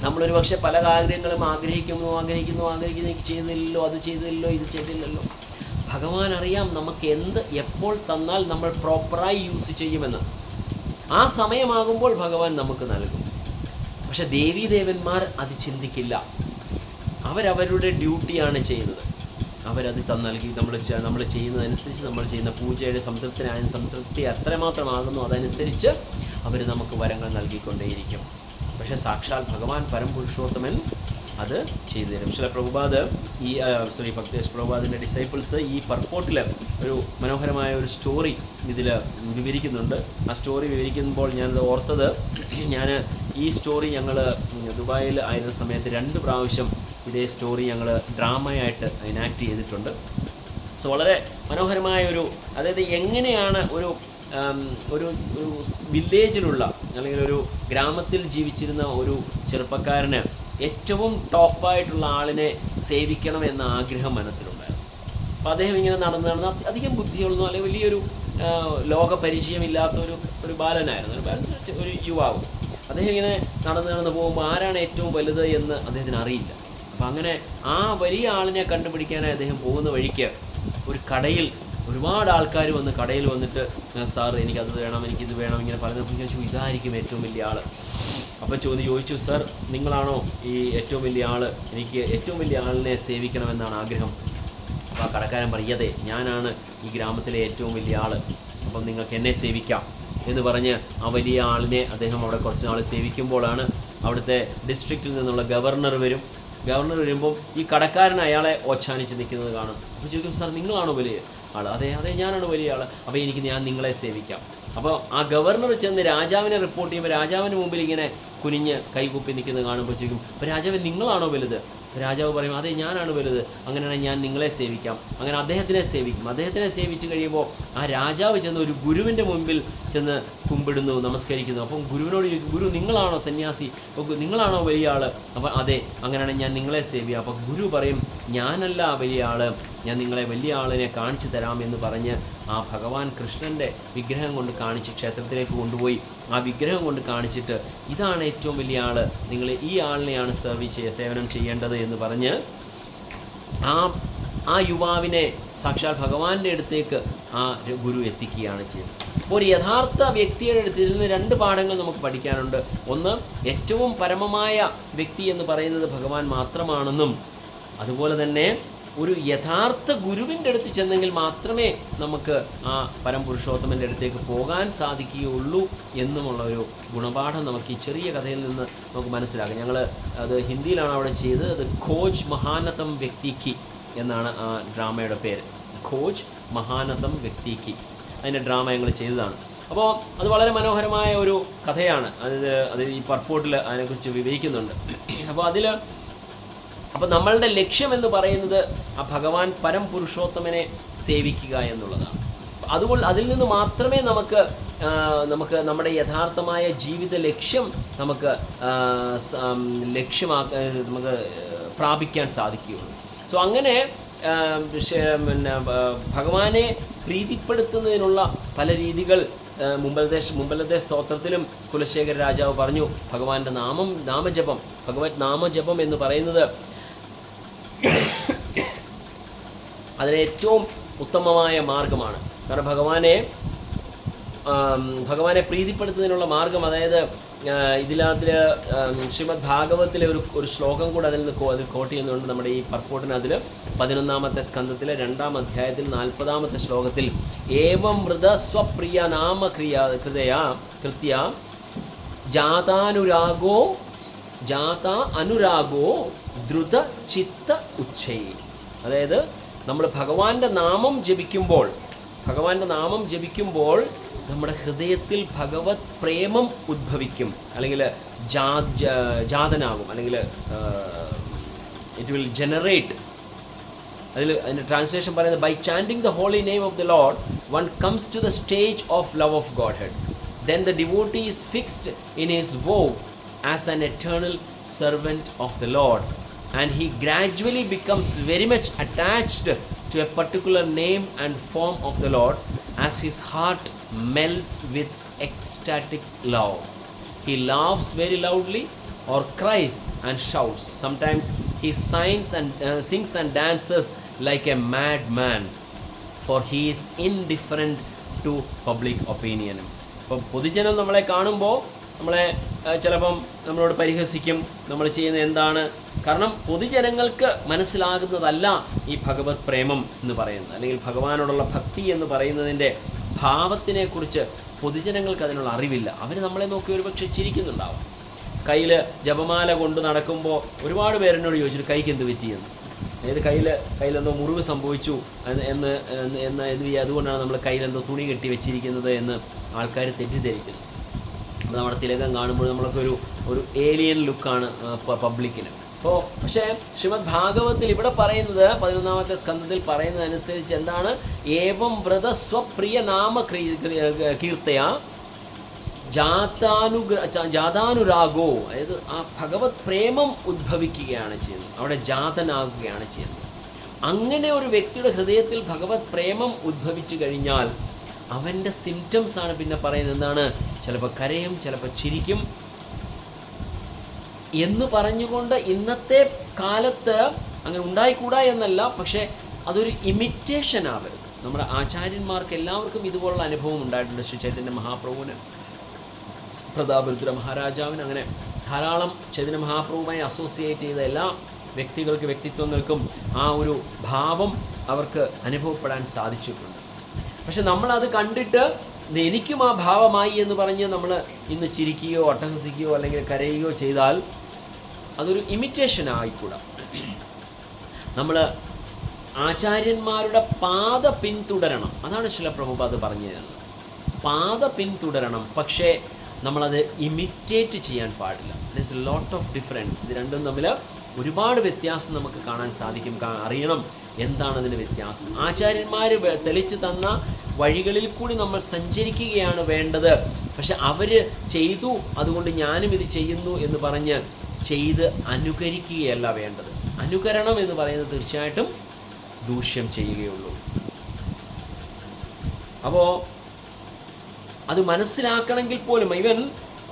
നമ്മളൊരു പക്ഷേ പല കാര്യങ്ങളും ആഗ്രഹിക്കുന്നു, എനിക്ക് ചെയ്തില്ലല്ലോ, അത് ചെയ്തില്ലല്ലോ, ഇത് ചെയ്തില്ലല്ലോ. ഭഗവാൻ അറിയാം നമുക്ക് എപ്പോൾ തന്നാൽ നമ്മൾ പ്രോപ്പറായി യൂസ് ചെയ്യുമെന്ന്. ആ സമയമാകുമ്പോൾ ഭഗവാൻ നമുക്ക് നൽകും. പക്ഷെ ദേവീദേവന്മാർ അത് ചിന്തിക്കില്ല. അവരവരുടെ ഡ്യൂട്ടിയാണ് ചെയ്യുന്നത്. അവരത് നൽകി നമ്മൾ ചെയ്യുന്നതനുസരിച്ച്, നമ്മൾ ചെയ്യുന്ന പൂജയുടെ സംതൃപ്തി എത്രമാത്രമാകുന്നു അതനുസരിച്ച് അവർ നമുക്ക് വരങ്ങൾ നൽകിക്കൊണ്ടേയിരിക്കും. പക്ഷേ സാക്ഷാൽ ഭഗവാൻ പരംപുരുഷോത്തമൻ അത് ചെയ്തു തരും. ശ്രീല പ്രഭുപാദ് ഭക്തേഷ് പ്രഭുപാദിൻ്റെ ഡിസൈപ്പിൾസ് ഈ പർപ്പോട്ടിൽ ഒരു മനോഹരമായ ഒരു സ്റ്റോറി ഇതിൽ വിവരിക്കുന്നുണ്ട്. ആ സ്റ്റോറി വിവരിക്കുമ്പോൾ ഞാനത് ഓർത്തത്, ഈ സ്റ്റോറി ഞങ്ങൾ ദുബായിൽ ആയിരുന്ന സമയത്ത് 2 പ്രാവശ്യം ഇതേ സ്റ്റോറി ഞങ്ങൾ ഡ്രാമയായിട്ട് എനാക്ട് ചെയ്തിട്ടുണ്ട്. സോ വളരെ മനോഹരമായ അതായത് എങ്ങനെയാണ് ഒരു വില്ലേജിലുള്ള അല്ലെങ്കിൽ ഒരു ഗ്രാമത്തിൽ ജീവിച്ചിരുന്ന ഒരു ചെറുപ്പക്കാരന് ഏറ്റവും ടോപ്പായിട്ടുള്ള ആളിനെ സേവിക്കണം എന്ന ആഗ്രഹം മനസ്സിലുണ്ടായിരുന്നു. അപ്പോൾ അദ്ദേഹം ഇങ്ങനെ നടന്ന് അധികം ബുദ്ധിയൊന്നും അല്ലെങ്കിൽ വലിയൊരു ലോകപരിചയമില്ലാത്ത ഒരു ബാലനായിരുന്നു, ഒരു യുവാവ്. അദ്ദേഹം ഇങ്ങനെ നടന്ന് പോകുമ്പോൾ ആരാണ് ഏറ്റവും വലുത് എന്ന് അദ്ദേഹത്തിന് അറിയില്ല. അപ്പം അങ്ങനെ ആ വലിയ ആളിനെ കണ്ടുപിടിക്കാനായി അദ്ദേഹം പോകുന്ന വഴിക്ക് ഒരു കടയിൽ ഒരുപാട് ആൾക്കാർ വന്ന് കടയിൽ വന്നിട്ട് സാർ എനിക്കത് വേണം, എനിക്കിത് വേണം ഇങ്ങനെ പറഞ്ഞപ്പോൾ ചോദിച്ചു ഇതായിരിക്കും ഏറ്റവും വലിയ ആൾ. അപ്പം ചോദിച്ചു സാർ നിങ്ങളാണോ ഈ ഏറ്റവും വലിയ ആൾ, എനിക്ക് ഏറ്റവും വലിയ ആളിനെ സേവിക്കണമെന്നാണ് ആഗ്രഹം. അപ്പോൾ ആ കടക്കാരൻ പറയതെ ഞാനാണ് ഈ ഗ്രാമത്തിലെ ഏറ്റവും വലിയ ആൾ, അപ്പം നിങ്ങൾക്ക് എന്നെ സേവിക്കാം എന്ന് പറഞ്ഞ് ആ വലിയ ആളിനെ അദ്ദേഹം അവിടെ കുറച്ച് നാൾ സേവിക്കുമ്പോഴാണ് അവിടുത്തെ ഡിസ്ട്രിക്റ്റിൽ നിന്നുള്ള ഗവർണർ വരും. ഗവർണർ വരുമ്പോൾ ഈ കടക്കാരൻ അയാളെ ഓച്ഛാനിച്ച് നിൽക്കുന്നത് കാണും. അപ്പോൾ ചോദിക്കും സാർ നിങ്ങളാണോ വലിയ ആൾ? അതെ ഞാനാണ് വലിയ ആൾ. അപ്പോൾ ഞാൻ നിങ്ങളെ സേവിക്കാം. അപ്പോൾ ആ ഗവർണർ ചെന്ന് രാജാവിനെ റിപ്പോർട്ട് ചെയ്യുമ്പോൾ രാജാവിന് മുമ്പിൽ ഇങ്ങനെ കുനിഞ്ഞ് കൈകുപ്പി നിൽക്കുന്നത് കാണുമ്പോൾ ചോദിക്കും അപ്പോൾ രാജാവ് നിങ്ങളാണോ വലുത്? രാജാവ് പറയും അതെ ഞാനാണ് വലുത്, അങ്ങനെയാണെങ്കിൽ ഞാൻ നിങ്ങളെ സേവിക്കാം. അങ്ങനെ അദ്ദേഹത്തിനെ സേവിക്കും. അദ്ദേഹത്തിനെ സേവിച്ച് കഴിയുമ്പോൾ ആ രാജാവ് ചെന്ന് ഒരു ഗുരുവിൻ്റെ മുമ്പിൽ ചെന്ന് കുമ്പിടുന്നു, നമസ്കരിക്കുന്നു. അപ്പം ഗുരുവിനോട് ചോദിക്കും ഗുരു നിങ്ങളാണോ സന്യാസി, നിങ്ങളാണോ വലിയ ആൾ? അപ്പം അതെ അങ്ങനെയാണെങ്കിൽ ഞാൻ നിങ്ങളെ സേവിക്കാം. അപ്പം ഗുരു പറയും ഞാനല്ല വലിയ ആൾ, ഞാൻ നിങ്ങളെ വലിയ ആളിനെ കാണിച്ചു തരാം എന്ന് പറഞ്ഞ് ആ ഭഗവാൻ കൃഷ്ണൻ്റെ വിഗ്രഹം കൊണ്ട് കാണിച്ച് ക്ഷേത്രത്തിലേക്ക് കൊണ്ടുപോയി ആ വിഗ്രഹം കൊണ്ട് കാണിച്ചിട്ട് ഇതാണ് ഏറ്റവും വലിയ ആൾ, നിങ്ങൾ ഈ ആളിനെയാണ് സേവനം ചെയ്യേണ്ടത് എന്ന് പറഞ്ഞ് ആ യുവാവിനെ സാക്ഷാൽ ഭഗവാന്റെ അടുത്തേക്ക് ആ ഗുരു എത്തിക്കുകയാണ് ചെയ്യുന്നത്. അപ്പോൾ ഒരു യഥാർത്ഥ വ്യക്തിയുടെ അടുത്ത് നിന്ന് 2 പാഠങ്ങൾ നമുക്ക് പഠിക്കാനുണ്ട്. ഒന്ന്, ഏറ്റവും പരമമായ വ്യക്തി എന്ന് പറയുന്നത് ഭഗവാൻ മാത്രമാണെന്നും അതുപോലെ തന്നെ ഒരു യഥാർത്ഥ ഗുരുവിൻ്റെ അടുത്ത് ചെന്നെങ്കിൽ മാത്രമേ നമുക്ക് ആ പരംപുരുഷോത്തമൻ്റെ അടുത്തേക്ക് പോകാൻ സാധിക്കുകയുള്ളൂ എന്നുമുള്ള ഒരു ഗുണപാഠം നമുക്ക് ഈ ചെറിയ കഥയിൽ നിന്ന് നമുക്ക് മനസ്സിലാക്കാം. ഞങ്ങൾ അത് ഹിന്ദിയിലാണ് അവിടെ ചെയ്തത്. അത് ഖോജ് മഹാനതം വ്യക്തിക്ക് എന്നാണ് ആ ഡ്രാമയുടെ പേര്. ഖോജ് മഹാനതം വ്യക്തിക്ക് അതിൻ്റെ ഡ്രാമ ഞങ്ങൾ ചെയ്തതാണ്. അപ്പോൾ അത് വളരെ മനോഹരമായ ഒരു കഥയാണ്. അത് ഈ പർപ്പോട്ടിൽ അതിനെക്കുറിച്ച് വിവരിക്കുന്നുണ്ട്. അപ്പോൾ നമ്മളുടെ ലക്ഷ്യമെന്ന് പറയുന്നത് ആ ഭഗവാൻ പരംപുരുഷോത്തമനെ സേവിക്കുക എന്നുള്ളതാണ്. അതുകൊണ്ട് അതിൽ നിന്ന് മാത്രമേ നമുക്ക് നമ്മുടെ യഥാർത്ഥമായ ജീവിത ലക്ഷ്യം നമുക്ക് നമുക്ക് പ്രാപിക്കാൻ സാധിക്കുകയുള്ളൂ. സോ അങ്ങനെ ഭഗവാനെ പ്രീതിപ്പെടുത്തുന്നതിനുള്ള പല രീതികൾ മുമ്പലത്തെ സ്തോത്രത്തിലും കുലശേഖര രാജാവ് പറഞ്ഞു. ഭഗവാന്റെ നാമജപം, ഭഗവത് നാമജപം എന്ന് പറയുന്നത് അതിന് ഏറ്റവും ഉത്തമമായ മാർഗമാണ്. കാരണം ഭഗവാനെ പ്രീതിപ്പെടുത്തുന്നതിനുള്ള മാർഗം, അതായത് ഇതിൽ ശ്രീമദ് ഭാഗവത്തിലെ ഒരു ശ്ലോകം കൂടെ അതിൽ കോട്ട് ചെയ്യുന്നുണ്ട്. നമ്മുടെ ഈ പർപ്പോട്ടിന് അതിൽ 11-ാമത്തെ സ്കന്ധത്തിലെ 2-ാം അധ്യായത്തിൽ 40-ാമത്തെ ശ്ലോകത്തിൽ ഏവം വൃത സ്വപ്രിയ നാമ കൃത്യ ജാത അനുരാഗോ ദ്രുത ചിത്ത ഉച്ചൈ. അതായത് നമ്മൾ ഭഗവാന്റെ നാമം ജപിക്കുമ്പോൾ നമ്മുടെ ഹൃദയത്തിൽ ഭഗവത് പ്രേമം ഉദ്ഭവിക്കും, അല്ലെങ്കിൽ ജാതനാകും, അല്ലെങ്കിൽ ഇറ്റ് വിൽ ജനറേറ്റ്. അതിൻ്റെ ട്രാൻസ്ലേഷൻ പറയുന്നത് by chanting the holy name of the lord one comes to the stage of love of godhead. Then the devotee is fixed in his vow as an eternal servant of the lord and he gradually becomes very much attached to a particular name and form of the Lord as his heart melts with ecstatic love. He laughs very loudly or cries and shouts. Sometimes he sings and dances like a madman, for he is indifferent to public opinion. അപ്പോൾ പൊതുജനം നമ്മളെ കാണുമ്പോൾ നമ്മളെ ചിലപ്പം നമ്മളോട് പരിഹസിക്കും, നമ്മൾ ചെയ്യുന്നത് എന്താണ്. കാരണം പൊതുജനങ്ങൾക്ക് മനസ്സിലാകുന്നതല്ല ഈ ഭഗവത് പ്രേമം എന്ന് പറയുന്നത്, അല്ലെങ്കിൽ ഭഗവാനോടുള്ള ഭക്തി എന്ന് പറയുന്നതിൻ്റെ ഭാവത്തിനെക്കുറിച്ച് പൊതുജനങ്ങൾക്ക് അതിനുള്ള അറിവില്ല. അവർ നമ്മളെ നോക്കി ഒരുപക്ഷെ ചിരിക്കുന്നുണ്ടാവും. കയ്യിൽ ജപമാല കൊണ്ട് നടക്കുമ്പോൾ ഒരുപാട് പേരെന്നോട് ചോദിച്ചിട്ട് കൈക്ക് എന്ത് പറ്റിയെന്ന്, അതായത് കയ്യിലെന്തോ മുറിവ് സംഭവിച്ചു അതുകൊണ്ടാണ് നമ്മൾ കയ്യിലെന്തോ തുണി കെട്ടി വെച്ചിരിക്കുന്നത് എന്ന് ആൾക്കാർ തെറ്റിദ്ധരിക്കുന്നു. നമ്മുടെ തിലകം കാണുമ്പോൾ നമ്മളൊക്കെ ഒരു ഏലിയൻ ലുക്കാണ് പബ്ലിക്കിന്. പക്ഷേ ശ്രീമദ് ഭാഗവത്തിൽ ഇവിടെ പറയുന്നത് 11-ാമത്തെ സ്കന്ധത്തിൽ പറയുന്നതനുസരിച്ച് എന്താണ്, ഏവം വ്രത സ്വപ്രിയ നാമ കീർത്തയ ജാതാനുരാഗോ, അതായത് ആ ഭഗവത് പ്രേമം ഉദ്ഭവിക്കുകയാണ് ചെയ്യുന്നത്, അവിടെ ജാതനാകുകയാണ് ചെയ്യുന്നത്. അങ്ങനെ ഒരു വ്യക്തിയുടെ ഹൃദയത്തിൽ ഭഗവത് പ്രേമം ഉദ്ഭവിച്ചു കഴിഞ്ഞാൽ അവൻ്റെ സിംറ്റംസാണ് പിന്നെ പറയുന്നത്. എന്താണ്, ചിലപ്പോൾ കരയും, ചിലപ്പോൾ ചിരിക്കും, എന്ന് പറഞ്ഞുകൊണ്ട് ഇന്നത്തെ കാലത്ത് അങ്ങനെ ഉണ്ടായിക്കൂടാ എന്നല്ല, പക്ഷേ അതൊരു ഇമിറ്റേഷൻ ആവരുത്. നമ്മുടെ ആചാര്യന്മാർക്ക് എല്ലാവർക്കും ഇതുപോലുള്ള അനുഭവം ഉണ്ടായിട്ടുണ്ട്. ശ്രീ ചൈതന്യ മഹാപ്രഭുവിന്, പ്രതാപരുദ്ര മഹാരാജാവിന്, അങ്ങനെ ധാരാളം ചൈതന്യ മഹാപ്രഭുവുമായി അസോസിയേറ്റ് ചെയ്ത എല്ലാ വ്യക്തിത്വങ്ങൾക്കും ആ ഒരു ഭാവം അവർക്ക് അനുഭവപ്പെടാൻ സാധിച്ചിട്ടുണ്ട്. പക്ഷെ നമ്മളത് കണ്ടിട്ട് എനിക്കും ആ ഭാവമായി എന്ന് പറഞ്ഞ് നമ്മൾ ഇന്ന് ചിരിക്കുകയോ അട്ടഹസിക്കുകയോ അല്ലെങ്കിൽ കരയുകയോ ചെയ്താൽ അതൊരു ഇമിറ്റേഷൻ ആയിക്കൂടാ. നമ്മൾ ആചാര്യന്മാരുടെ പാത പിന്തുടരണം. അതാണ് ശ്രീല പ്രഭുപാദ് പറഞ്ഞു തരുന്നത്. പാത പിന്തുടരണം, പക്ഷേ നമ്മളത് ഇമിറ്റേറ്റ് ചെയ്യാൻ പാടില്ല. There is a lot of difference. ഇത് രണ്ടും തമ്മിൽ ഒരുപാട് വ്യത്യാസം നമുക്ക് കാണാൻ സാധിക്കും. അറിയണം എന്താണ് അതിൻ്റെ വ്യത്യാസം. ആചാര്യന്മാർ തെളിച്ചു തന്ന വഴികളിൽ കൂടി നമ്മൾ സഞ്ചരിക്കുകയാണ് വേണ്ടത്. പക്ഷെ അവർ ചെയ്തു, അതുകൊണ്ട് ഞാനും ഇത് ചെയ്യുന്നു എന്ന് പറഞ്ഞ് ചെയ്ത് അനുകരിക്കുകയല്ല വേണ്ടത്. അനുകരണം എന്ന് പറയുന്നത് തീർച്ചയായിട്ടും ദൂഷ്യം ചെയ്യുകയുള്ളൂ. അപ്പോൾ അത് മനസ്സിലാക്കണമെങ്കിൽ പോലും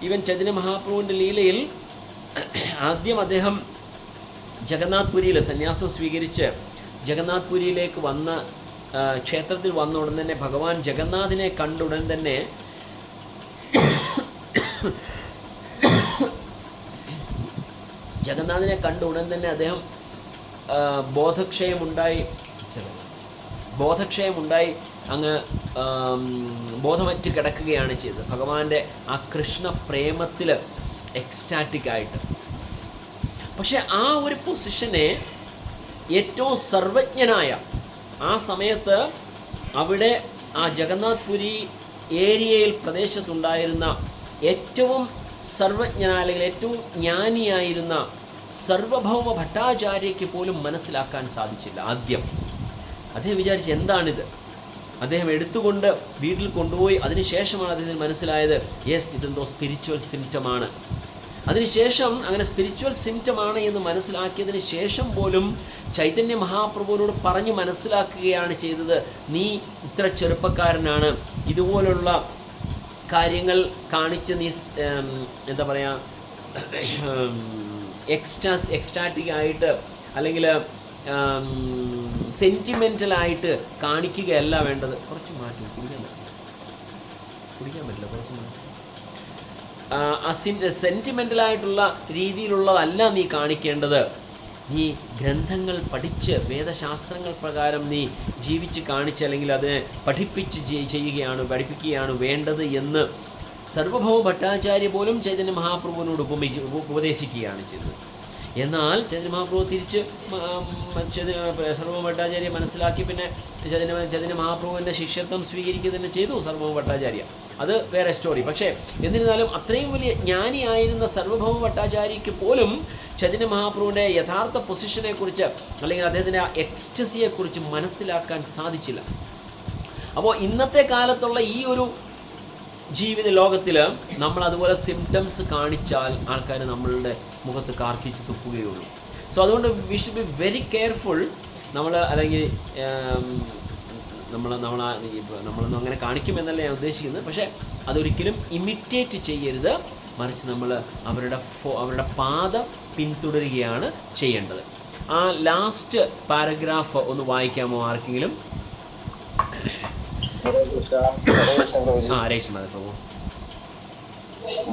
ഈവൻ ചൈതന്യ മഹാപ്രഭുവിൻ്റെ ലീലയിൽ ആദ്യം അദ്ദേഹം ജഗന്നാഥ് പുരിയിൽ സന്യാസം സ്വീകരിച്ച് ജഗന്നാഥ് പുരിയിലേക്ക് വന്ന ക്ഷേത്രത്തിൽ വന്ന ഉടൻ തന്നെ ഭഗവാൻ ജഗന്നാഥിനെ കണ്ട ഉടൻ തന്നെ അദ്ദേഹം ബോധക്ഷയമുണ്ടായി അങ്ങ് ബോധമറ്റ് കിടക്കുകയാണ് ചെയ്തത്. ഭഗവാന്റെ ആ കൃഷ്ണ പ്രേമത്തിൽ എക്സ്റ്റാറ്റിക് ആയിട്ട്. പക്ഷെ ആ ഒരു പൊസിഷനെ ഏറ്റവും സർവജ്ഞനായ ആ സമയത്ത് അവിടെ ആ ജഗന്നാഥ് പുരി ഏരിയയിൽ പ്രദേശത്തുണ്ടായിരുന്ന ഏറ്റവും സർവജ്ഞനായ അല്ലെങ്കിൽ ഏറ്റവും ജ്ഞാനിയായിരുന്ന സർവഭൗമ ഭട്ടാചാര്യയ്ക്ക് പോലും മനസ്സിലാക്കാൻ സാധിച്ചില്ല. ആദ്യം അദ്ദേഹം വിചാരിച്ച് എന്താണിത്. അദ്ദേഹം എടുത്തുകൊണ്ട് വീട്ടിൽ കൊണ്ടുപോയി. അതിനുശേഷമാണ് അദ്ദേഹത്തിന് മനസ്സിലായത് യെസ്, ഇതെന്തോ സ്പിരിച്വൽ സിംറ്റമാണ്. അതിനുശേഷം അങ്ങനെ സ്പിരിച്വൽ സിംറ്റമാണ് എന്ന് മനസ്സിലാക്കിയതിന് ശേഷം പോലും ചൈതന്യ മഹാപ്രഭുവിനോട് പറഞ്ഞ് മനസ്സിലാക്കുകയാണ് ചെയ്തത്. നീ ഇത്ര ചെറുപ്പക്കാരനാണ്, ഇതുപോലുള്ള കാര്യങ്ങൾ കാണിച്ച് നീ എന്താ പറയുക എക്സ്റ്റാറ്റിക് ആയിട്ട് അല്ലെങ്കിൽ സെൻറ്റിമെൻ്റലായിട്ട് കാണിക്കുകയല്ല വേണ്ടത്. കുറച്ച് മാറ്റി കുടിക്കാൻ പറ്റില്ല കുറച്ച് മാറ്റി. സെൻറ്റിമെൻ്റലായിട്ടുള്ള രീതിയിലുള്ളതല്ല നീ കാണിക്കേണ്ടത്. നീ ഗ്രന്ഥങ്ങൾ പഠിച്ച് വേദശാസ്ത്രങ്ങൾ പ്രകാരം നീ ജീവിച്ച് കാണിച്ച് അല്ലെങ്കിൽ അതിനെ പഠിപ്പിക്കുകയാണ് വേണ്ടത് എന്ന് സർവഭൗമ ഭട്ടാചാര്യ പോലും ചൈതന്യ മഹാപ്രഭുവിനോട് ഉപദേശിക്കുകയാണ് ചെയ്തത്. എന്നാൽ ചൈതന്യ മഹാപ്രഭു തിരിച്ച് സർവഭൗമ ഭട്ടാചാര്യ മനസ്സിലാക്കി. പിന്നെ ചൈതന്യ മഹാപ്രഭുവിൻ്റെ ശിഷ്യത്വം സ്വീകരിക്കുക തന്നെ ചെയ്തു സർവഭൗമ ഭട്ടാചാര്യ. അത് വേറെ സ്റ്റോറി. പക്ഷേ എന്നിരുന്നാലും അത്രയും വലിയ ജ്ഞാനിയായിരുന്ന സർവഭൗമ ഭട്ടാചാര്യയ്ക്ക് പോലും ചൈതന്യ മഹാപ്രഭുവിൻ്റെ യഥാർത്ഥ പൊസിഷനെക്കുറിച്ച് അല്ലെങ്കിൽ അദ്ദേഹത്തിൻ്റെ ആ എക്സ്റ്റസിയെക്കുറിച്ച് മനസ്സിലാക്കാൻ സാധിച്ചില്ല. അപ്പോൾ ഇന്നത്തെ കാലത്തുള്ള ഈ ഒരു ജീവിത ലോകത്തിൽ നമ്മൾ അതുപോലെ സിംറ്റംസ് കാണിച്ചാൽ ആൾക്കാർ നമ്മളുടെ മുഖത്ത് കാർക്കിച്ച് തുപ്പുകയുള്ളൂ. സോ അതുകൊണ്ട് we should be very careful. നമ്മൾ അല്ലെങ്കിൽ നമ്മളൊന്നും അങ്ങനെ കാണിക്കുമെന്നല്ല ഞാൻ ഉദ്ദേശിക്കുന്നത്. പക്ഷേ അതൊരിക്കലും ഇമിറ്റേറ്റ് ചെയ്യരുത്, മറിച്ച് നമ്മൾ അവരുടെ പാത പിന്തുടരുകയാണ് ചെയ്യേണ്ടത്. ആ ലാസ്റ്റ് പാരഗ്രാഫ് ഒന്ന് വായിക്കാമോ ആർക്കെങ്കിലും?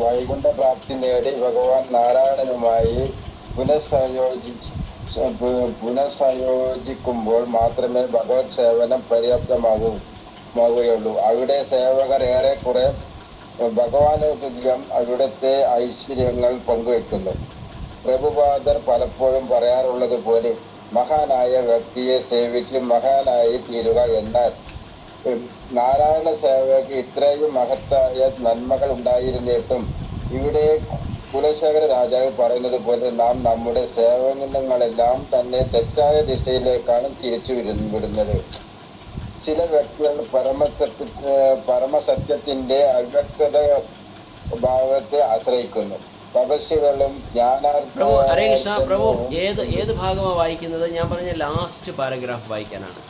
വൈകുണ്ഠ പ്രാപ്തി നേടി ഭഗവാൻ നാരായണനുമായി പുനഃസംയോജിക്കുമ്പോൾ മാത്രമേ ഭഗവത് സേവനം പര്യാപ്തമാകുകയുള്ളൂ. അവിടെ സേവകർ ഏറെക്കുറെ ഭഗവാനുദ്യം അവിടുത്തെ ഐശ്വര്യങ്ങൾ പങ്കുവെക്കുന്നു. പ്രഭുപാദർ പലപ്പോഴും പറയാറുള്ളത് പോലെ മഹാനായ വ്യക്തിയെ സേവിച്ച് മഹാനായി തീരുക. എന്നാൽ നാരായണ സേവകർക്ക് ഇത്രയും മഹത്തായ നന്മകൾ ഉണ്ടായിരുന്നിട്ടും ഇവിടെ കുലശേഖര രാജാവ് പറയുന്നത് പോലെ നാം നമ്മുടെ സേവനങ്ങളെല്ലാം തന്നെ തെറ്റായ ദിശയിലേക്കാണ് തിരിച്ചു വിടുന്നത്. ചില വ്യക്തികൾ പരമസത്യത്തിന്റെ അവ്യക്തത ഭാവത്തെ ആശ്രയിക്കുന്നു. തപസ്സുകളും ഹരേ കൃഷ്ണ പ്രഭു, ഏത് ഭാഗമാണ് വായിക്കുന്നത്? ഞാൻ പറഞ്ഞ ലാസ്റ്റ് പാരഗ്രാഫ് വായിക്കാനാണ്.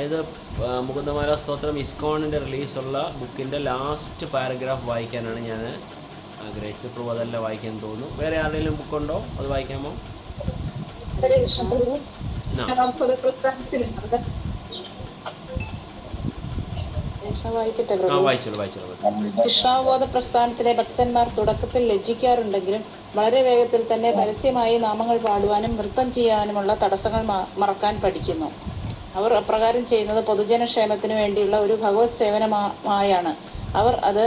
അതായത് മുകുന്ദമാല സ്തോത്രം ഇസ്കോണിൻ്റെ റിലീസുള്ള ബുക്കിൻ്റെ ലാസ്റ്റ് പാരഗ്രാഫ് വായിക്കാനാണ് ഞാൻ ആഗ്രഹിച്ചത്. പ്രഭു അതല്ല വായിക്കാൻ തോന്നുന്നു. വേറെ ആരുടെയും ബുക്കുണ്ടോ? അത് വായിക്കാമോ? വായിക്കട്ടെ. വായിച്ചോളൂ. കൃഷ്ണാവബോധ പ്രസ്ഥാനത്തിലെ ഭക്തന്മാർ തുടക്കത്തിൽ ലജ്ജിക്കാറുണ്ടെങ്കിലും വളരെ വേഗത്തിൽ തന്നെ പരസ്യമായി നാമങ്ങൾ പാടുവാനും നൃത്തം ചെയ്യാനുമുള്ള തടസ്സങ്ങൾ മറക്കാൻ പഠിക്കുന്നു. അവർ അപ്രകാരം ചെയ്യുന്നത് പൊതുജനക്ഷേമത്തിനു വേണ്ടിയുള്ള ഒരു ഭഗവത് സേവനമായാണ് അവർ അത്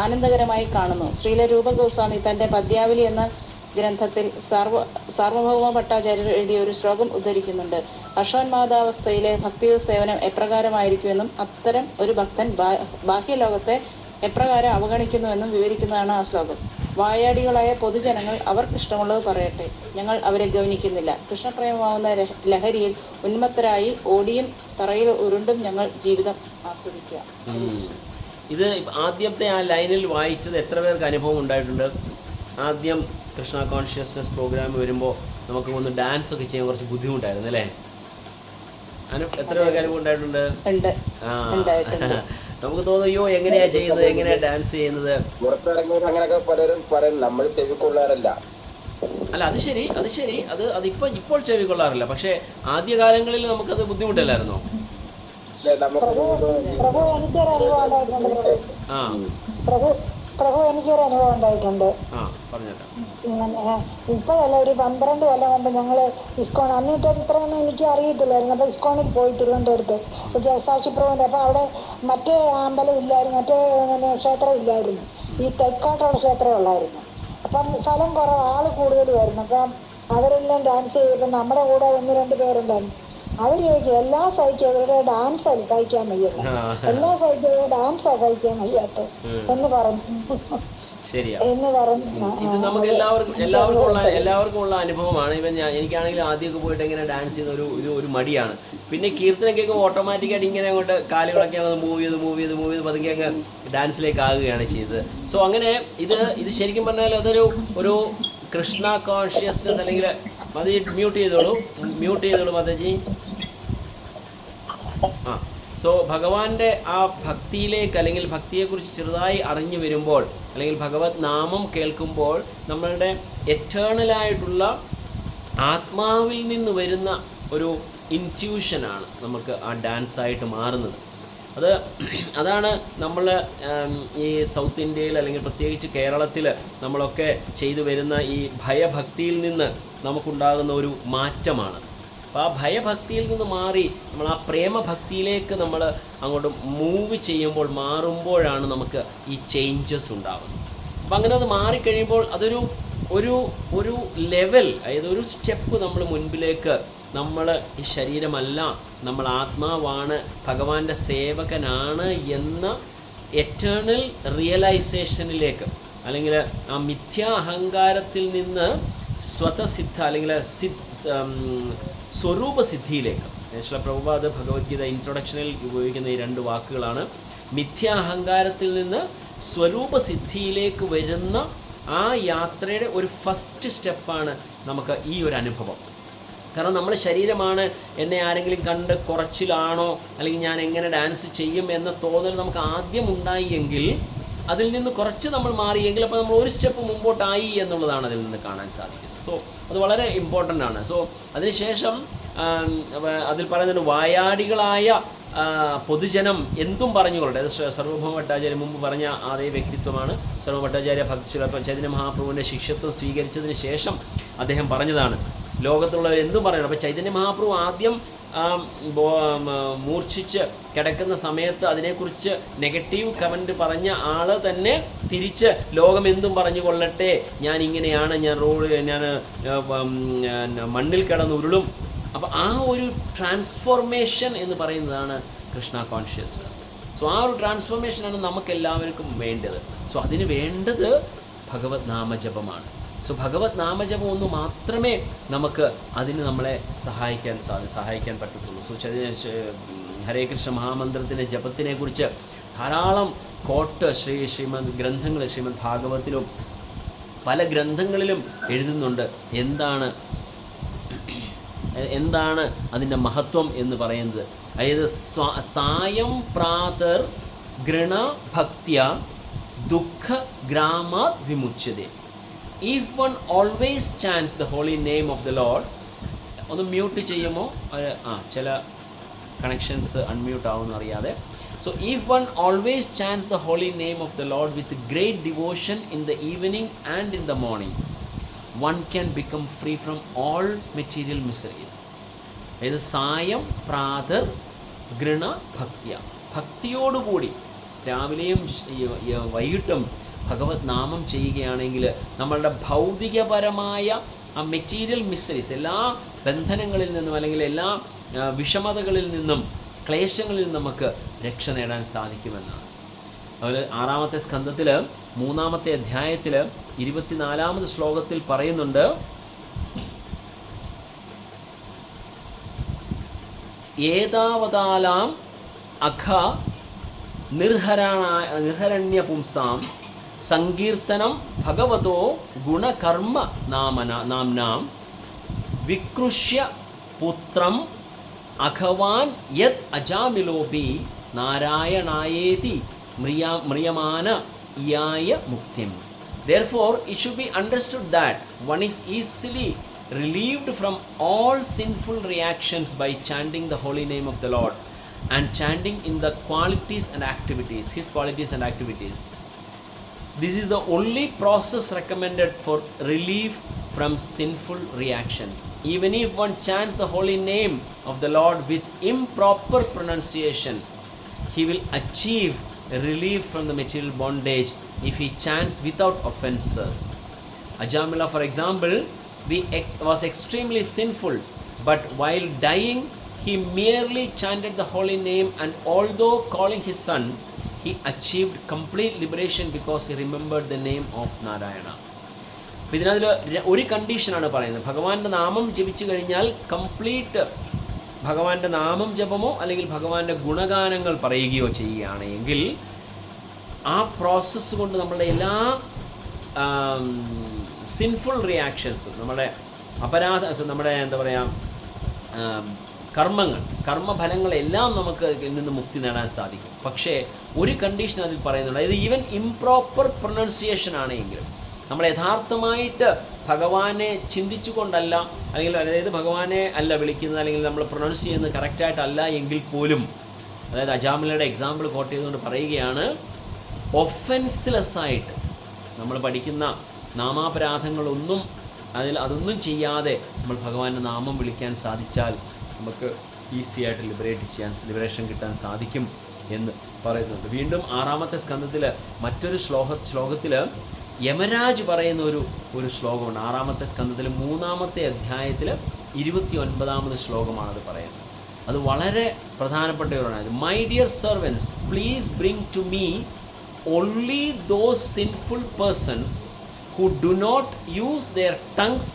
ആനന്ദകരമായി കാണുന്നു. ശ്രീല രൂപ ഗോസ്വാമി തന്റെ പദ്യാവലി എന്ന ഗ്രന്ഥത്തിൽ സാർവഭൗമ ഭട്ടാചാര്യർ എഴുതിയ ഒരു ശ്ലോകം ഉദ്ധരിക്കുന്നുണ്ട്. ഹർഷോന്മാദാവസ്ഥയിലെ ഭക്തി സേവനം എപ്രകാരമായിരിക്കുമെന്നും അത്തരം ഒരു ഭക്തൻ ബാഹ്യലോകത്തെ എപ്രകാരം അവഗണിക്കുന്നുവെന്നും വിവരിക്കുന്നതാണ് ആ ശ്ലോകം. വായാടികളായ പൊതുജനങ്ങൾ അവർക്കിഷ്ടമുള്ളത് പറയട്ടെ, ഞങ്ങൾ അവരെ ഗവനിക്കുന്നില്ല. കൃഷ്ണപ്രേമമാവുന്ന ലഹരിയിൽ ഉന്മത്തരായി ഓടിയും തറയിൽ ഉരുണ്ടും ഞങ്ങൾ ജീവിതം ആസ്വദിക്കുക. ഇത് ആദ്യത്തെ ആ ലൈനിൽ വായിച്ചത് എത്ര പേർക്ക് അനുഭവം ഉണ്ടായിട്ടുണ്ട്? ആദ്യം കൃഷ്ണ കോൺഷ്യസ്നസ് പ്രോഗ്രാം വരുമ്പോൾ നമുക്ക് ഒന്ന് ഡാൻസ് ഒക്കെ ചെയ്യാൻ കുറച്ച് ബുദ്ധിമുട്ടായിരുന്നു അല്ലേ? എത്ര പേർക്ക് അനുഭവം ഉണ്ടായിട്ടുണ്ട്? നമുക്ക് തോന്നുന്നു, അയ്യോ എങ്ങനെയാ ചെയ്യുന്നത്, എങ്ങനെയാ ഡാൻസ് ചെയ്യുന്നത്? അങ്ങനെയൊക്കെ പലരും പറയും, നമ്മൾ ചെവിക്കൊള്ളാറല്ല. അല്ല, അത് ശരി, ഇപ്പോൾ ചെവിക്കൊള്ളാറില്ല. പക്ഷെ ആദ്യകാലങ്ങളിൽ നമുക്കത് ബുദ്ധിമുട്ടല്ലായിരുന്നോ? പ്രഭു എനിക്കൊരു അനുഭവം ഉണ്ടായിട്ടുണ്ട്. ഇപ്പോഴല്ല, ഒരു 12 കൊല്ലം മുമ്പ് ഞങ്ങള് ഇസ്കോൺ, അന്നിട്ട് ഇത്രയൊന്നും എനിക്ക് അറിയത്തില്ലായിരുന്നു. അപ്പൊ ഇസ്കോണിൽ പോയി തിരുവനന്തപുരത്ത് ജയസാക്ഷി പ്രഭുവിന്റെ. അപ്പൊ അവിടെ മറ്റേ അമ്പലം ഇല്ലായിരുന്നു, മറ്റേ ക്ഷേത്രം ഇല്ലായിരുന്നു, ഈ തെക്കോട്ടുള്ള ക്ഷേത്രം ഉള്ളായിരുന്നു. അപ്പം സ്ഥലം കുറവ്, ആള് കൂടുതലുമായിരുന്നു. അപ്പം അവരെല്ലാം ഡാൻസ് ചെയ്തപ്പോൾ നമ്മുടെ കൂടെ 1-2 പേരുണ്ടായിരുന്നു. അവർ ചോദിക്കും, എല്ലാ സഹിക്കും അവരുടെ ഡാൻസ് സഹിക്കാൻ വയ്യത്, എല്ലാ സഹിക്കും ഡാൻസാ സഹിക്കാൻ വയ്യാത്ത എന്ന് പറഞ്ഞു. ഇത് നമുക്ക് എല്ലാവർക്കും ഉള്ള അനുഭവമാണ്. ഇവൻ എനിക്കാണെങ്കിൽ ആദ്യമൊക്കെ പോയിട്ട് ഇങ്ങനെ ഡാൻസ് ചെയ്യുന്ന ഒരു മടിയാണ്. പിന്നെ കീർത്തനം കേൾക്കുമ്പോൾ ഓട്ടോമാറ്റിക്കായിട്ട് ഇങ്ങനെ അങ്ങോട്ട് കാലുകളൊക്കെ അത് മൂവ് ചെയ്ത് പതുക്കെ അങ്ങ് ഡാൻസിലേക്ക് ആകുകയാണ് ചെയ്തത്. സോ അങ്ങനെ ഇത് ശരിക്കും പറഞ്ഞാൽ ഒരു കൃഷ്ണ കോൺഷ്യസ്നസ്, അല്ലെങ്കിൽ മതി മ്യൂട്ട് ചെയ്തോളൂ മാതാജി. സോ ഭഗവാന്റെ ആ ഭക്തിയിലേക്ക്, അല്ലെങ്കിൽ ഭക്തിയെക്കുറിച്ച് ചെറുതായി അറിഞ്ഞു വരുമ്പോൾ, അല്ലെങ്കിൽ ഭഗവത് നാമം കേൾക്കുമ്പോൾ നമ്മളുടെ എറ്റേണലായിട്ടുള്ള ആത്മാവിൽ നിന്ന് വരുന്ന ഒരു ഇൻറ്റ്യൂഷനാണ് നമുക്ക് ആ ഡാൻസായിട്ട് മാറുന്നത്. അതാണ് നമ്മൾ ഈ സൗത്ത് ഇന്ത്യയിൽ, അല്ലെങ്കിൽ പ്രത്യേകിച്ച് കേരളത്തിൽ നമ്മളൊക്കെ ചെയ്തു വരുന്ന ഈ ഭയഭക്തിയിൽ നിന്ന് നമുക്കുണ്ടാകുന്ന ഒരു മാറ്റമാണ്. അപ്പോൾ ആ ഭയഭക്തിയിൽ നിന്ന് മാറി നമ്മൾ ആ പ്രേമഭക്തിയിലേക്ക് നമ്മൾ അങ്ങോട്ട് മൂവ് ചെയ്യുമ്പോൾ, മാറുമ്പോഴാണ് നമുക്ക് ഈ ചേഞ്ചസ് ഉണ്ടാകുന്നത്. അപ്പം അങ്ങനെ അത് മാറിക്കഴിയുമ്പോൾ ഒരു ലെവൽ, അതായത് ഒരു സ്റ്റെപ്പ് നമ്മൾ മുൻപിലേക്ക്, നമ്മൾ ഈ ശരീരമല്ല, നമ്മൾ ആത്മാവാണ്, ഭഗവാന്റെ സേവകനാണ് എന്ന എറ്റേണൽ റിയലൈസേഷനിലേക്ക്, അല്ലെങ്കിൽ ആ മിഥ്യാ അഹങ്കാരത്തിൽ നിന്ന് സ്വതസിദ്ധ, അല്ലെങ്കിൽ സ്വരൂപസിദ്ധിയിലേക്ക്. ശ്രീല പ്രഭുപാദ് ഭഗവത്ഗീത ഇൻട്രൊഡക്ഷനിൽ ഉപയോഗിക്കുന്ന ഈ 2 വാക്കുകളാണ്. മിഥ്യാ അഹങ്കാരത്തിൽ നിന്ന് സ്വരൂപസിദ്ധിയിലേക്ക് വരുന്ന ആ യാത്രയുടെ ഒരു ഫസ്റ്റ് സ്റ്റെപ്പാണ് നമുക്ക് ഈ ഒരു അനുഭവം. കാരണം നമ്മുടെ ശരീരമാണ്, എന്നെ ആരെങ്കിലും കണ്ട് കുറച്ചിലാണോ, അല്ലെങ്കിൽ ഞാൻ എങ്ങനെ ഡാൻസ് ചെയ്യും എന്ന തോന്നൽ നമുക്ക് ആദ്യം ഉണ്ടായി എങ്കിൽ, അതിൽ നിന്ന് കുറച്ച് നമ്മൾ മാറിയെങ്കിൽ, അപ്പോൾ നമ്മൾ ഒരു സ്റ്റെപ്പ് മുമ്പോട്ടായി എന്നുള്ളതാണ് അതിൽ നിന്ന് കാണാൻ സാധിക്കുന്നത്. സോ അത് വളരെ ഇമ്പോർട്ടൻ്റ് ആണ്. സോ അതിനുശേഷം അതിൽ പറയുന്നത് വായാടികളായ പൊതുജനം എന്തും പറഞ്ഞുകൊള്ളട്ടെ. അത് സർവഭൗമ ഭട്ടാചാര്യ മുമ്പ് പറഞ്ഞ അതേ വ്യക്തിത്വമാണ്. സർവഭൗമ ഭട്ടാചാര്യ ചൈതന്യ മഹാപ്രഭുവിൻ്റെ ശിഷ്യത്വം സ്വീകരിച്ചതിന് ശേഷം അദ്ദേഹം പറഞ്ഞതാണ്, ലോകത്തുള്ളവർ എന്തും പറയണം. അപ്പോൾ ചൈതന്യ മഹാപ്രഭു ആദ്യം മൂർച്ഛിച്ച് കിടക്കുന്ന സമയത്ത് അതിനെക്കുറിച്ച് നെഗറ്റീവ് കമൻറ്റ് പറഞ്ഞ ആൾ തന്നെ തിരിച്ച് ലോകം എന്തും പറഞ്ഞു കൊള്ളട്ടെ, ഞാൻ ഇങ്ങനെയാണ്, ഞാൻ മണ്ണിൽ കിടന്ന് ഉരുളും. അപ്പോൾ ആ ഒരു ട്രാൻസ്ഫോർമേഷൻ എന്ന് പറയുന്നതാണ് കൃഷ്ണ കോൺഷ്യസ്നസ്. സോ ആ ഒരു ട്രാൻസ്ഫോർമേഷനാണ് നമുക്കെല്ലാവർക്കും വേണ്ടത്. സോ അതിന് വേണ്ടത് ഭഗവത് നാമജപമാണ്. സോ ഭഗവത് നാമജപം ഒന്ന് മാത്രമേ നമുക്ക് അതിന് നമ്മളെ സഹായിക്കാൻ പറ്റത്തുള്ളൂ. സോ ഹരേ കൃഷ്ണ മഹാമന്ത്രത്തിൻ്റെ ജപത്തിനെ കുറിച്ച് ധാരാളം ശ്രീമദ് ഗ്രന്ഥങ്ങൾ, ശ്രീമദ് ഭാഗവത്തിലും പല ഗ്രന്ഥങ്ങളിലും എഴുതുന്നുണ്ട്. എന്താണ് അതിൻ്റെ മഹത്വം എന്ന് പറയുന്നത്? അതായത് സായം പ്രാതർ ഗൃണ ഭക്ത്യ ദുഃഖ ഗ്രാമാത് വിമുച്യതേ. If one always chants the holy name of the lord. ഒന്ന് മ്യൂട്ട് ചെയ്യുമോ? ചില കണക്ഷൻസ് അൺമ്യൂട്ട് ആവുമെന്ന് അറിയാതെ. So if one always chants the holy name of the Lord with great devotion in the evening and in the morning, one can become free from all material miseries. അതായത് സായം പ്രാതർ ഗൃണ ഭക്തിയ, ഭക്തിയോടുകൂടി രാവിലെയും വൈകിട്ടും ഭഗവത് നാമം ചെയ്യുകയാണെങ്കിൽ നമ്മളുടെ ഭൗതികപരമായ ആ മെറ്റീരിയൽ മിസറീസ്, എല്ലാ ബന്ധനങ്ങളിൽ നിന്നും അല്ലെങ്കിൽ എല്ലാ വിഷമതകളിൽ നിന്നും ക്ലേശങ്ങളിൽ നമുക്ക് രക്ഷ നേടാൻ സാധിക്കുമെന്നാണ്. അതുപോലെ 6-ാമത്തെ സ്കന്ധത്തിൽ 3-ാമത്തെ അധ്യായത്തിൽ 24-ാമത് ശ്ലോകത്തിൽ പറയുന്നുണ്ട്, ഏതാവതാലാം അഖ നിർഹരണ്യ പുംസാം സങ്കീർത്തനം ഭഗവതോ ഗുണകർമ്മ നാംനാം വികൃഷ്യ പുത്രം അഖവാൻ യത് അജാമിലോപി നാരായണായേതി മ്രിയമാന ഇയായ മുക്തിം. Therefore, it should be understood that one is easily relieved from all sinful reactions by chanting the holy name of the Lord and chanting in the qualities and activities, His qualities and activities. This is the only process recommended for relief from sinful reactions. Even if one chants the holy name of the Lord with improper pronunciation, he will achieve relief from the material bondage if he chants without offenses. Ajamila, for example, was extremely sinful, but while dying, he merely chanted the holy name, and although calling his son, he achieved complete liberation because he remembered the name of Narayana. അപ്പോൾ ഇതിനകത്തിൽ ഒരു കണ്ടീഷനാണ് പറയുന്നത്. ഭഗവാന്റെ നാമം ജപിച്ചു കഴിഞ്ഞാൽ complete ഭഗവാന്റെ നാമം ജപമോ അല്ലെങ്കിൽ ഭഗവാന്റെ ഗുണഗാനങ്ങൾ പറയുകയോ ചെയ്യുകയാണെങ്കിൽ ആ പ്രോസസ്സ് കൊണ്ട് നമ്മളുടെ എല്ലാ സിൻഫുൾ റിയാക്ഷൻസ്, നമ്മുടെ നമ്മുടെ എന്താ പറയുക കർമ്മഫലങ്ങളെല്ലാം നമുക്ക് ഇതിൽ നിന്ന് മുക്തി നേടാൻ സാധിക്കും. പക്ഷേ ഒരു കണ്ടീഷൻ അതിൽ പറയുന്നുണ്ട്. അതായത് ഈവൻ ഇംപ്രോപ്പർ പ്രൊനൗൺസിയേഷൻ ആണെങ്കിലും നമ്മൾ യഥാർത്ഥമായിട്ട് ഭഗവാനെ ചിന്തിച്ചുകൊണ്ടല്ല, അല്ലെങ്കിൽ അതായത് ഭഗവാനെ അല്ല വിളിക്കുന്നത്, അല്ലെങ്കിൽ നമ്മൾ പ്രൊനൗൺസ് ചെയ്യുന്നത് കറക്റ്റായിട്ടല്ല എങ്കിൽ പോലും, അതായത് അജാമിലയുടെ എക്സാമ്പിൾ കോട്ട് ചെയ്തുകൊണ്ട് പറയുകയാണ്, ഒഫൻസ്ലെസ്സായിട്ട് നമ്മൾ പഠിക്കുന്ന നാമാപരാധങ്ങളൊന്നും അതൊന്നും ചെയ്യാതെ നമ്മൾ ഭഗവാന്റെ നാമം വിളിക്കാൻ സാധിച്ചാൽ നമുക്ക് ഈസിയായിട്ട് ലിബറേഷൻ കിട്ടാൻ സാധിക്കും എന്ന് പറയുന്നുണ്ട്. വീണ്ടും 6-ാമത്തെ സ്കന്ധത്തിൽ മറ്റൊരു ശ്ലോകത്തിൽ യമരാജ് പറയുന്ന ഒരു ശ്ലോകമുണ്ട്. 6-ാമത്തെ സ്കന്ധത്തിൽ 3-ാമത്തെ അധ്യായത്തിൽ 29-ാമത് ശ്ലോകമാണത് പറയുന്നത്. അത് വളരെ പ്രധാനപ്പെട്ട ഒരാണ്. My dear servants, please bring to me only those sinful persons who do not use their tongues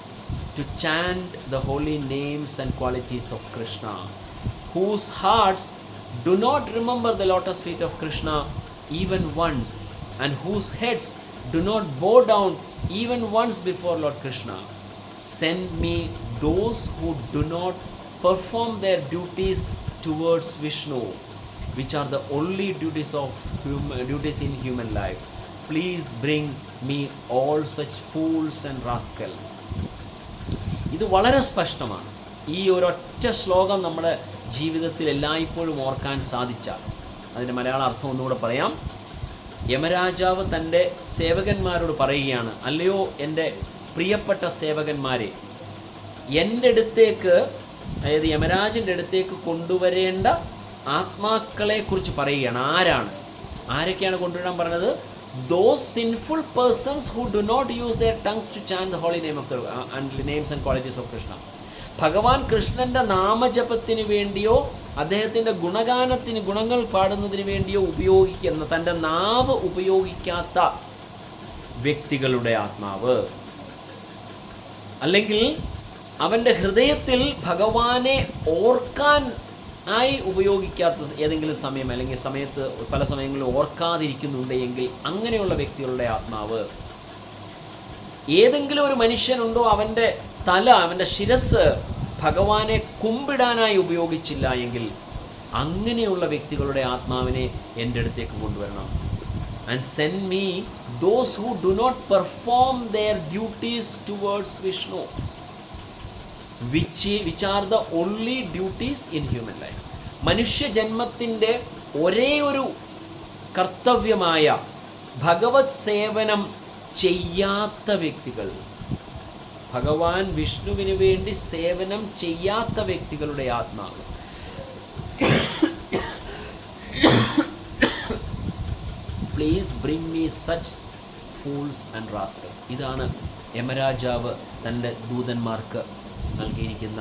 to chant the holy names and qualities of Krishna, whose hearts do not remember the lotus feet of Krishna even once, and whose heads do not bow down even once before Lord Krishna. Send me those who do not perform their duties towards Vishnu, which are the only duties in human life. Please bring me all such fools and rascals. ഇത് വളരെ സ്പഷ്ടമാണ്. ഈ ഒരൊറ്റ ശ്ലോകം നമ്മുടെ ജീവിതത്തിൽ എല്ലായ്പ്പോഴും ഓർക്കാൻ സാധിച്ചാൽ, അതിൻ്റെ മലയാള അർത്ഥം ഒന്നുകൂടെ പറയാം. യമരാജാവ് തൻ്റെ സേവകന്മാരോട് പറയുകയാണ്, അല്ലയോ എൻ്റെ പ്രിയപ്പെട്ട സേവകന്മാരെ, എൻ്റെ അടുത്തേക്ക്, അതായത് യമരാജൻ്റെ അടുത്തേക്ക് കൊണ്ടുവരേണ്ട ആത്മാക്കളെക്കുറിച്ച് പറയുകയാണ്. ആരൊക്കെയാണ് കൊണ്ടുവരാൻ പറഞ്ഞത്? Those sinful persons who do not use their tongues to chant the holy name of the and names and qualities of Krishna. ഭഗവാൻ കൃഷ്ണൻ്റെ നാമജപത്തിന് വേണ്ടിയോ അദ്ദേഹത്തിൻ്റെ ഗുണങ്ങൾ പാടുന്നതിന് വേണ്ടിയോ ഉപയോഗിക്കുന്ന തൻ്റെ നാവ് ഉപയോഗിക്കാത്ത വ്യക്തികളുടെ ആത്മാവ്, അല്ലെങ്കിൽ അവൻ്റെ ഹൃദയത്തിൽ ഭഗവാനെ ഓർക്കാൻ ആയി ഉപയോഗിക്കാത്ത ഏതെങ്കിലും സമയം, അല്ലെങ്കിൽ പല സമയങ്ങളിൽ ഓർക്കാതിരിക്കുന്നുണ്ട് എങ്കിൽ അങ്ങനെയുള്ള വ്യക്തികളുടെ ആത്മാവ്. ഏതെങ്കിലും ഒരു മനുഷ്യനുണ്ടോ അവൻ്റെ ശിരസ് ഭഗവാനെ കുമ്പിടാനായി ഉപയോഗിച്ചില്ല എങ്കിൽ അങ്ങനെയുള്ള വ്യക്തികളുടെ ആത്മാവിനെ എൻ്റെ അടുത്തേക്ക് കൊണ്ടുവരണം. And send me those who do not perform their duties towards Vishnu which are the only duties in human life. മനുഷ്യജന്മത്തിൻ്റെ ഒരേ ഒരു കർത്തവ്യമായ ഭഗവത് സേവനം ചെയ്യാത്ത വ്യക്തികൾ, ഭഗവാൻ വിഷ്ണുവിന് വേണ്ടി സേവനം ചെയ്യാത്ത വ്യക്തികളുടെ ആത്മാവ് please bring me such fools and rascals. ഇതാണ് യമരാജാവ് തൻ്റെ ദൂതന്മാർക്ക് നൽകിയിരിക്കുന്ന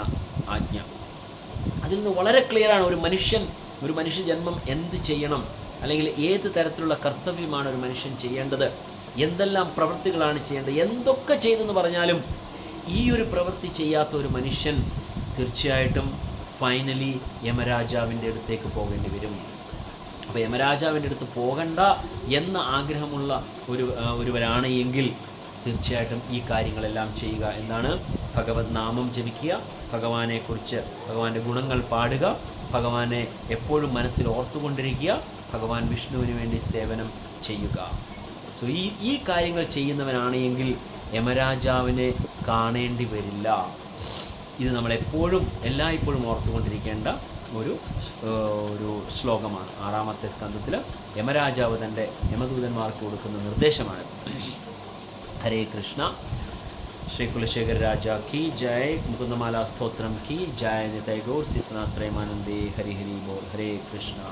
ആജ്ഞ. അതിൽ നിന്ന് വളരെ ക്ലിയറാണ് ഒരു മനുഷ്യജന്മം എന്ത് ചെയ്യണം, അല്ലെങ്കിൽ ഏത് തരത്തിലുള്ള കർത്തവ്യമാണ് ഒരു മനുഷ്യൻ ചെയ്യേണ്ടത്, എന്തെല്ലാം പ്രവൃത്തികളാണ് ചെയ്യേണ്ടത്. എന്തൊക്കെ ചെയ്തെന്ന് പറഞ്ഞാലും ഈ ഒരു പ്രവൃത്തി ചെയ്യാത്ത ഒരു മനുഷ്യൻ തീർച്ചയായിട്ടും ഫൈനലി യമരാജാവിൻ്റെ അടുത്തേക്ക് പോകേണ്ടി വരും. അപ്പോൾ യമരാജാവിൻ്റെ അടുത്ത് പോകണ്ട എന്ന ആഗ്രഹമുള്ള ഒരുവരാണ് എങ്കിൽ തീർച്ചയായിട്ടും ഈ കാര്യങ്ങളെല്ലാം ചെയ്യുക. എന്താണ്? ഭഗവത് നാമം ജപിക്കുക, ഭഗവാനെക്കുറിച്ച് ഭഗവാന്റെ ഗുണങ്ങൾ പാടുക, ഭഗവാനെ എപ്പോഴും മനസ്സിൽ ഓർത്തുകൊണ്ടിരിക്കുക, ഭഗവാൻ വിഷ്ണുവിന് വേണ്ടി സേവനം ചെയ്യുക. സോ ഈ കാര്യങ്ങൾ ചെയ്യുന്നവനാണ് എങ്കിൽ യമരാജാവിനെ കാണേണ്ടി വരില്ല. ഇത് നമ്മളെപ്പോഴും എല്ലായ്പ്പോഴും ഓർത്തുകൊണ്ടിരിക്കേണ്ട ഒരു ശ്ലോകമാണ്. 6-ാമത്തെ സ്കന്ധത്തിൽ യമരാജാവ് തൻ്റെ യമദൂതന്മാർക്ക് കൊടുക്കുന്ന നിർദ്ദേശമാണ്. ഹരേ കൃഷ്ണ. ശ്രീ കുലശേഖര രാജ की जय. मुकुंदमाला स्तोत्रम की जय. निताय गौर सीतनाथ प्रेमानंदे. हरि हरि बोल. हरे कृष्णा.